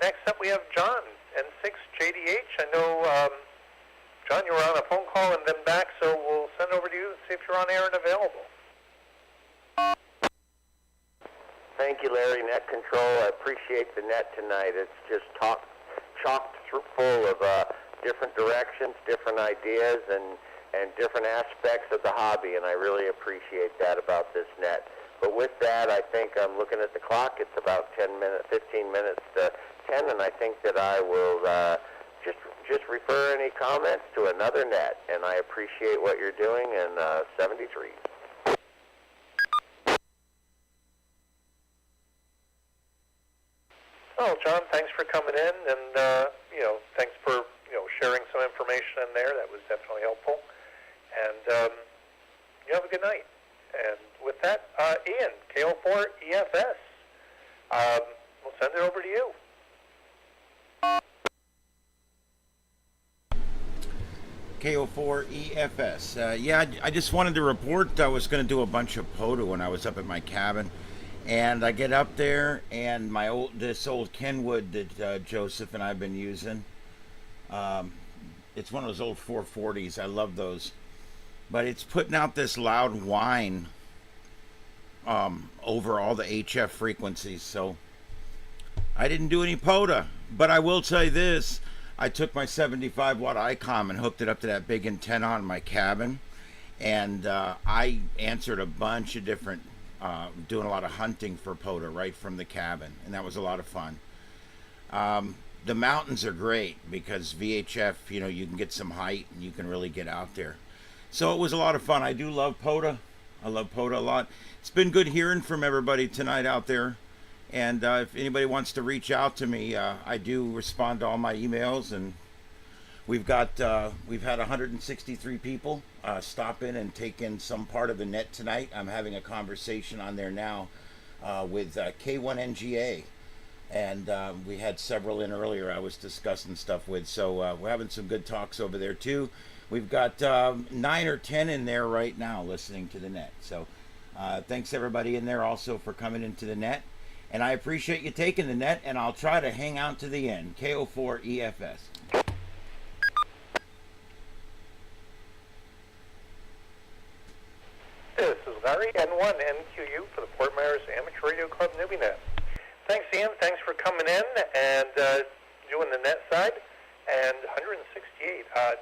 Speaker 1: Next up we have John, N6JDH. I know, John, you were on a phone call and then back, so we'll send it over to you and see if you're on air and available.
Speaker 3: Thank you, Larry, Net Control. I appreciate the net tonight. It's just chocked full of different directions, different ideas, and different aspects of the hobby, and I really appreciate that about this net. But with that, I think I'm looking at the clock. It's about 15 minutes to 10, and I think that I will just refer any comments to another net, and I appreciate what you're doing in 73.
Speaker 1: Well, John, thanks for coming in, and thanks for sharing some information in there. That was definitely helpful. And you have a good night. And with that, Ian, KR4EFS, we'll send it over to you.
Speaker 2: KR4EFS. Yeah, I just wanted to report I was going to do a bunch of POTA when I was up at my cabin. And I get up there, and this old Kenwood that Joseph and I've been using, it's one of those old 440s. I love those. But it's putting out this loud whine over all the HF frequencies. So I didn't do any POTA. But I will tell you this. I took my 75-watt ICOM and hooked it up to that big antenna on my cabin. And I answered a bunch of different doing a lot of hunting for POTA right from the cabin, and that was a lot of fun. The mountains are great because VHF, you can get some height and you can really get out there. So it was a lot of fun. I do love POTA. I love POTA a lot. It's been good hearing from everybody tonight out there, and if anybody wants to reach out to me, I do respond to all my emails, and we've had 163 people stop in and take in some part of the net tonight. I'm having a conversation on there now with K1NGA, and we had several in earlier I was discussing stuff with, so we're having some good talks over there too. We've got 9 or 10 in there right now listening to the net, so thanks everybody in there also for coming into the net, and I appreciate you taking the net, and I'll try to hang out to the end. KR4EFS.
Speaker 1: This is Larry, N1NQU for the Fort Myers Amateur Radio Club Newbie Net. Thanks, Ian. Thanks for coming in and doing the net side. And 168. I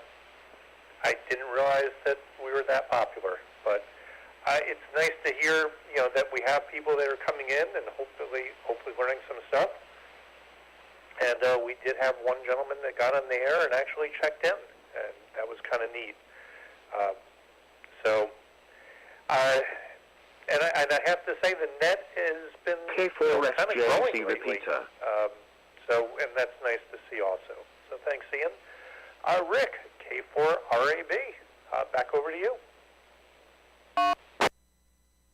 Speaker 1: didn't realize that we were that popular, but it's nice to hear, that we have people that are coming in and hopefully learning some stuff. And we did have one gentleman that got on the air and actually checked in, and that was kind of neat. And I have to say the net has been kind of growing lately. And that's nice to see also. So thanks, Ian. Rick, K4RAB, back over to you.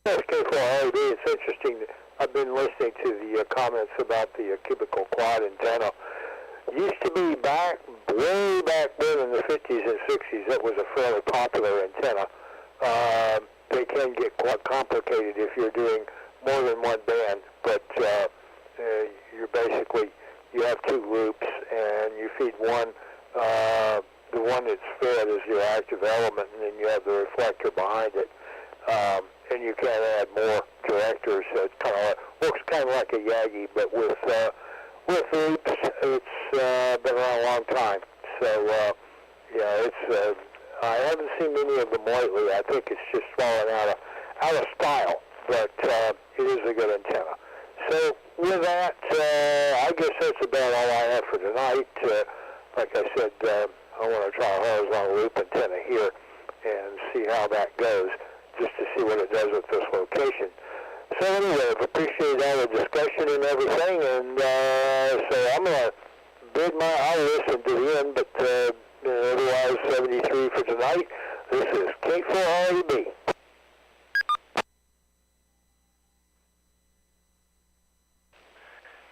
Speaker 5: Yes, K4RAB, it's interesting. I've been listening to the comments about the cubical quad antenna. Used to be way back then in the 50s and 60s, that was a fairly popular antenna. They can get quite complicated if you're doing more than one band, but you have 2 loops, and you feed one. The one that's fed is your active element, and then you have the reflector behind it. And you can add more directors. So it works kind of like a Yagi, but with loops. It's been around a long time. So, it's I haven't seen many of them lately. I think it's just falling out of style, but it is a good antenna. So with that, I guess that's about all I have for tonight. Like I said, I want to try a horizontal loop antenna here and see how that goes, just to see what it does with this location. So anyway, I've appreciated all the discussion and everything, and so I'm going to I'll listen to the end, but otherwise 73 for tonight. This is K4PI-R.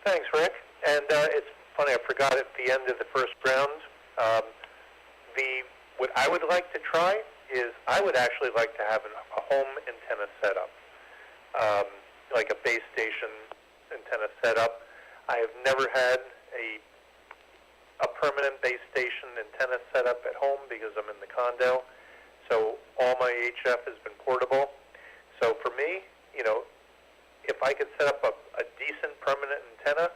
Speaker 1: Thanks, Rick. And it's funny, I forgot at the end of the first round, what I would like to try is I would actually like to have a home antenna setup, like a base station antenna setup. I have never had a permanent base station antenna setup at home because I'm in the condo, so all my HF has been portable. So for me, if I could set up a decent permanent antenna,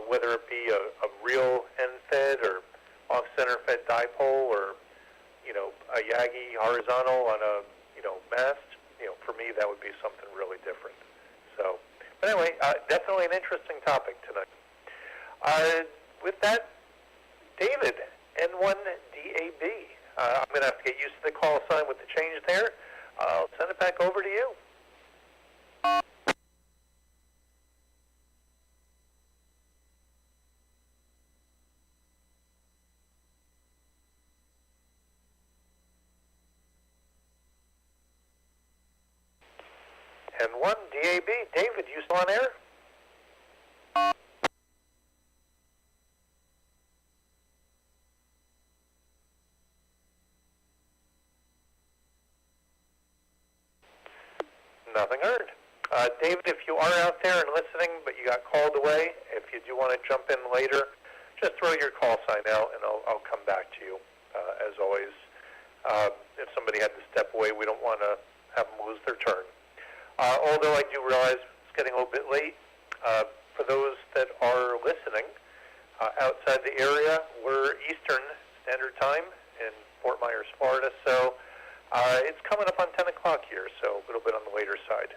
Speaker 1: whether it be a real end-fed or off-center fed dipole or, a Yagi horizontal on a, mast, for me that would be something really different. So, but anyway, definitely an interesting topic tonight. With that, David, N1DAB. I'm going to have to get used to the call sign with the change there. I'll send it back over to you. N1DAB. David, you still on air? Nothing heard. David, if you are out there and listening, but you got called away, if you do want to jump in later, just throw your call sign out, and I'll come back to you, as always. If somebody had to step away, we don't want to have them lose their turn. Although I do realize it's getting a little bit late. For those that are listening outside the area, we're Eastern Standard Time in Fort Myers, Florida, so it's coming up on 10 o'clock here, so a little bit on the later side.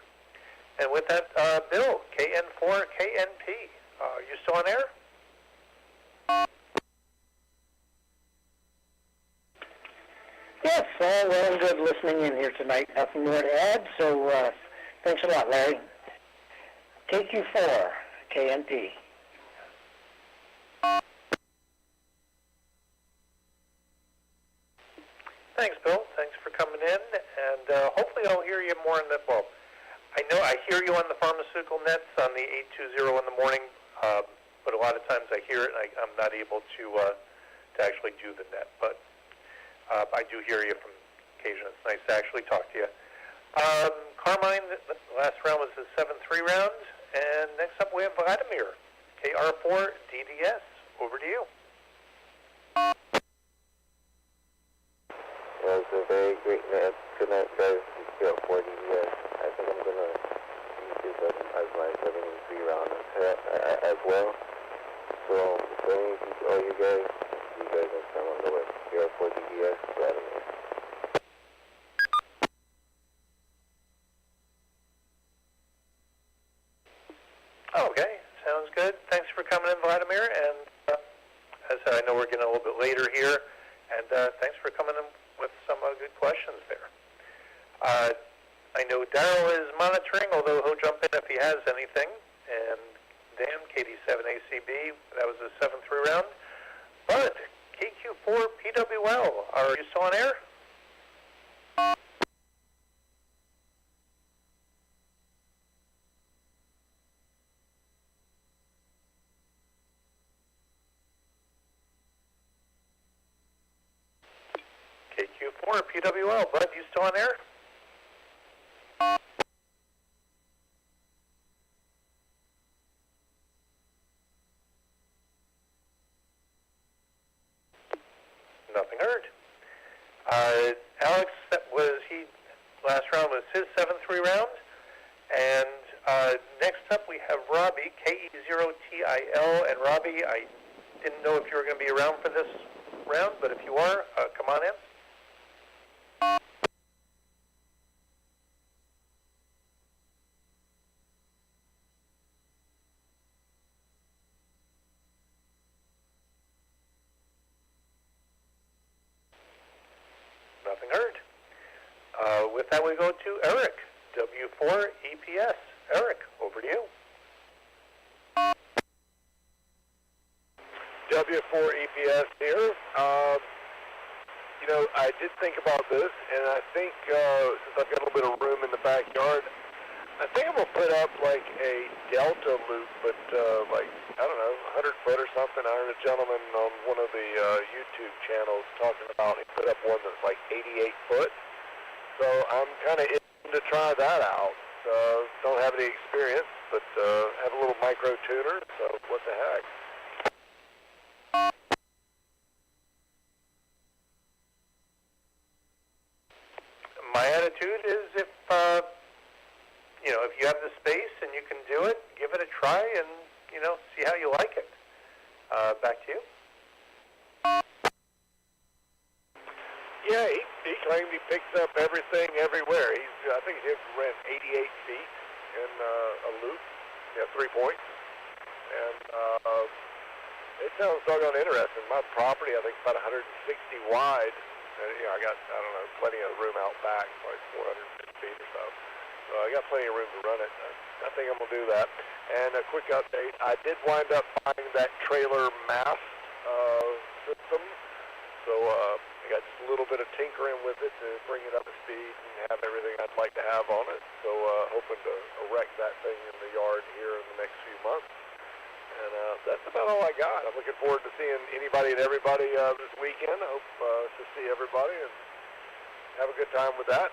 Speaker 1: And with that, Bill, KN4KNP, you still on air?
Speaker 13: Yes, all well and good listening in here tonight. Nothing more to add, so thanks a lot, Larry. KQ4KNP.
Speaker 1: Thanks, Bill. Thanks for coming in, and hopefully I'll hear you more in the, well, I know I hear you on the pharmaceutical nets on the 820 in the morning, but a lot of times I hear it and I'm not able to actually do the net, but I do hear you from occasion. It's nice to actually talk to you. Carmine, the last round was the 7-3 round, and next up we have Vladimir, KR4DDS. Over to you.
Speaker 10: Well, it's a very great night. Good night, guys. It's KR4DDS. I think I'm going to use this as my 7-3 round as well. So, all you guys next time on the way. KR4DDS, Vladimir.
Speaker 1: Okay, sounds good. Thanks for coming in, Vladimir. And as I said, I know we're getting a little bit later here, and thanks for coming in with some good questions there. I know Darrell is monitoring, although he'll jump in if he has anything. And Dan, KD7ACB, that was a 7-3 round. Bud, KQ4PWL, are you still on air? KQ4PWL, Bud, you still on air? Nothing heard. Alex, last round was his 7-3 round. And next up we have Robbie, KE0TIL. And Robbie, I didn't know if you were going to be around for this round, but if you are, come on in. Nothing heard. With that, we go to Eric, W4EPS. Eric, over to you.
Speaker 12: W4EPS here. You know, I did think about this, and I think since I've got a little bit of room in the backyard, I think I'm going to put up like a delta loop, but like, I don't know, 100 foot or something. I heard a gentleman on one of the YouTube channels talking about, he put up one that's like 88 foot. So I'm kind of in to try that out. Don't have any experience, but have a little micro tuner, so what the heck.
Speaker 1: My attitude is if you have the space and you can do it, give it a try and, see how you like it. Back to you.
Speaker 12: Yeah, he claimed he picks up everything everywhere. I think he ran 88 feet in a loop, 3 points. And it sounds doggone interesting. My property, I think, is about 160 wide. And, I got, plenty of room out back, like 450 feet or so. So I got plenty of room to run it. I think I'm going to do that. And a quick update, I did wind up buying that trailer mast system. So I got just a little bit of tinkering with it to bring it up to speed and have everything I'd like to have on it. So hoping to erect that thing in the yard here in the next few months. And that's about all I got. I'm looking forward to seeing anybody and everybody this weekend. I hope to see everybody and have a good time with that.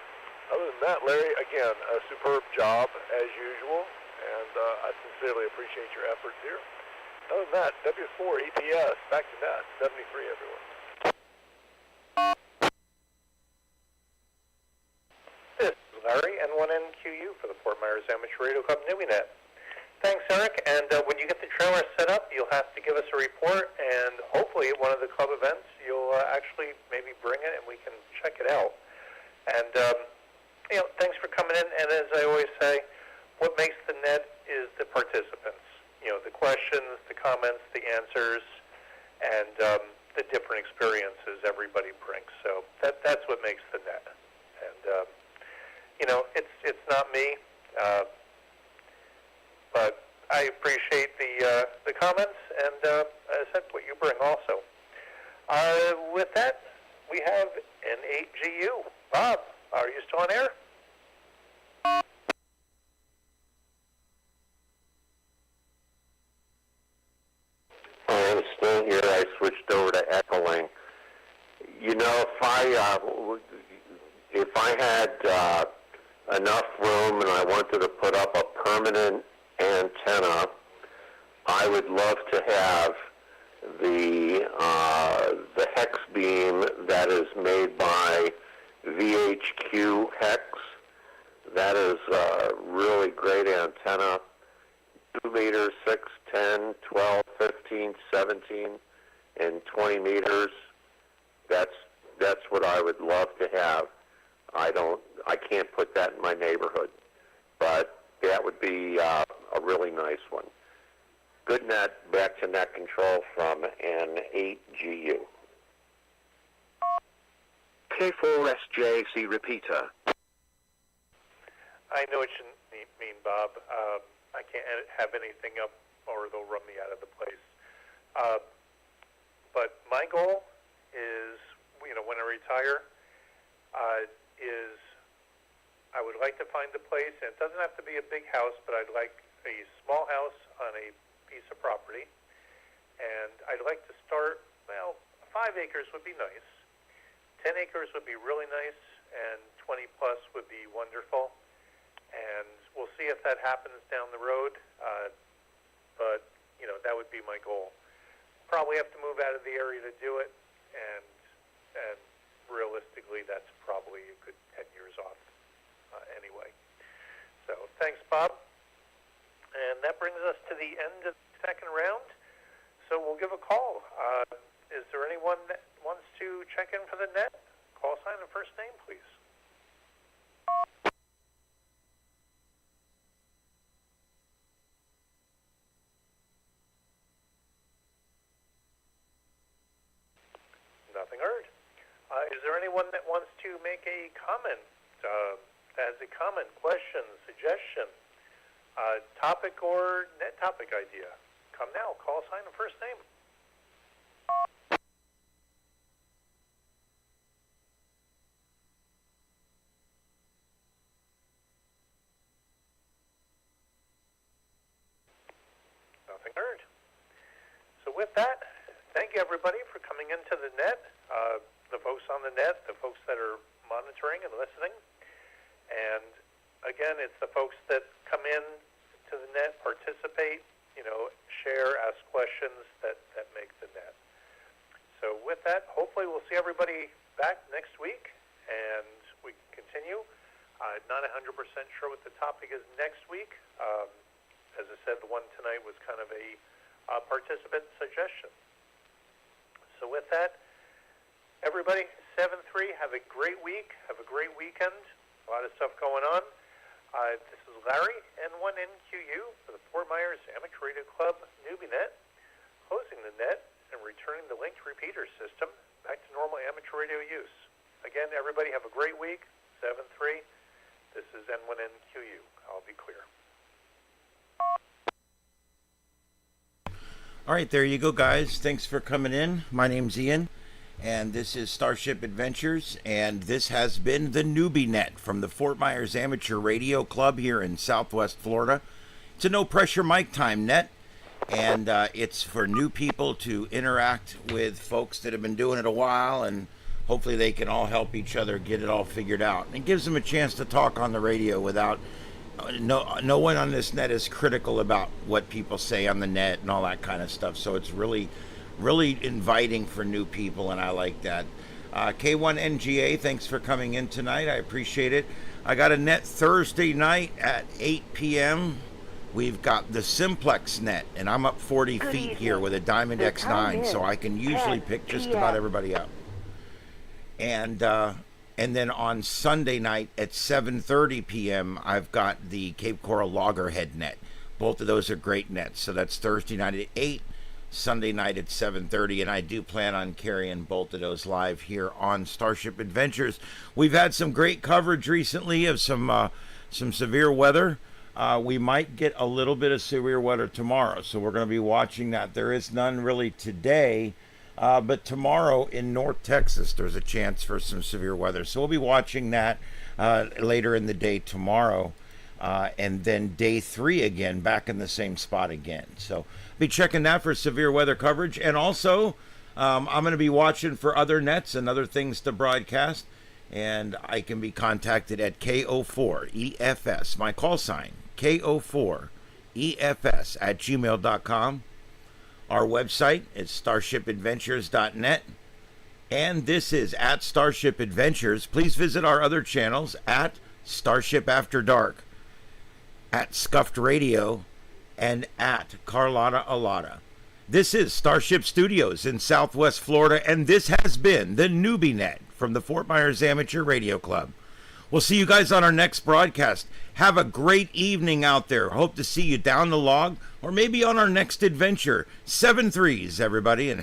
Speaker 12: Other than that, Larry, again, a superb job as usual, and I sincerely appreciate your efforts here. Other than that, W4EPS, back to net, 73, everyone.
Speaker 1: This is Larry, N1NQU for the Fort Myers Amateur Radio Club Newbie Net. Thanks, Eric, and when you get the trailer set up, you'll have to give us a report, and hopefully at one of the club events, you'll actually maybe bring it and we can check it out. And, thanks for coming in, and as I always say, what makes the net is the participants. The questions, the comments, the answers, and the different experiences everybody brings. So that's what makes the net. And, it's not me, but I appreciate the comments and, as I said, what you bring also. With that, we have N8GU. Bob, are you still on air?
Speaker 3: I'm still here. I switched over to Echolink. If I had enough room and I wanted to put up a permanent antenna, I would love to have the hex beam that is made by VHQ Hex. That is a really great antenna. 2 meters, 6, 10, 12, 15, 17, and 20 meters. That's what I would love to have. I can't put that in my neighborhood, but that would be a really nice one. Good net, back to net control from N8GU.
Speaker 9: K4SJC repeater.
Speaker 1: I know what you mean, Bob. I can't have anything up or they'll run me out of the place. But my goal is, when I retire, is I would like to find a place, and it doesn't have to be a big house, but I'd like a small house on a piece of property. And I'd like to start, 5 acres would be nice. 10 acres would be really nice, and 20 plus would be wonderful. And we'll see if that happens down the road, but, that would be my goal. Probably have to move out of the area to do it, and realistically, that's probably a good 10 years off anyway. So thanks, Bob. And that brings us to the end of the second round. So we'll give a call. is there anyone that wants to check in for the net? Call sign and first name, please. Nothing heard. Is there anyone that wants to make a comment, has a comment, question, suggestion, topic or net topic idea? Come now, call sign and first name. Nothing heard. So with that, thank you everybody for coming into the net, the folks on the net, the folks that are monitoring and listening. And again, it's the folks that come in to the net, participate, share, ask questions that make the net. So with that, hopefully we'll see everybody back next week, and we can continue. Not 100% sure what the topic is next week. As I said, the one tonight was kind of a participant suggestion. So with that, everybody, 7-3, have a great week, have a great weekend, a lot of stuff going on. This is Larry, N1NQU, for the Fort Myers Amateur Radio Club Newbie Net, closing the net and returning the linked repeater system back to normal amateur radio use. Again, everybody have a great week, 7-3. This is N1NQU. I'll be clear.
Speaker 2: All right, there you go, guys. Thanks for coming in. My name's Ian, and this is Starship Adventures, and this has been the Newbie Net from the Fort Myers Amateur Radio Club here in Southwest Florida. It's a no-pressure mic time net, and it's for new people to interact with folks that have been doing it a while, and hopefully they can all help each other get it all figured out. And it gives them a chance to talk on the radio without... No one on this net is critical about what people say on the net and all that kind of stuff. So it's really inviting for new people, and I like that. K1NGA, thanks for coming in tonight. I appreciate it. I got a net Thursday night at 8 p.m. We've got the Simplex net, and I'm up 40 feet here with a Diamond X9, so I can usually pick just about everybody up. And then on Sunday night at 7:30 p.m., I've got the Cape Coral Loggerhead net. Both of those are great nets. So that's Thursday night at 8, Sunday night at 7:30, and I do plan on carrying both of those live here on Starship Adventures. We've had some great coverage recently of some severe weather. We might get a little bit of severe weather tomorrow, so we're going to be watching that. There is none really today. But tomorrow in North Texas, there's a chance for some severe weather. So we'll be watching that later in the day tomorrow. And then day 3 again, back in the same spot again. So be checking that for severe weather coverage. And also, I'm going to be watching for other nets and other things to broadcast. And I can be contacted at KO4EFS, my call sign, KO4EFS at gmail.com. Our website is starshipadventures.net, and this is at Starship Adventures. Please visit our other channels at Starship After Dark, at Scuffed Radio, and at Carlotta Alata. This is Starship Studios in Southwest Florida, and this has been the Newbie Net from the Fort Myers Amateur Radio Club. We'll see you guys on our next broadcast. Have a great evening out there. Hope to see you down the log or maybe on our next adventure. 7 3s, everybody, and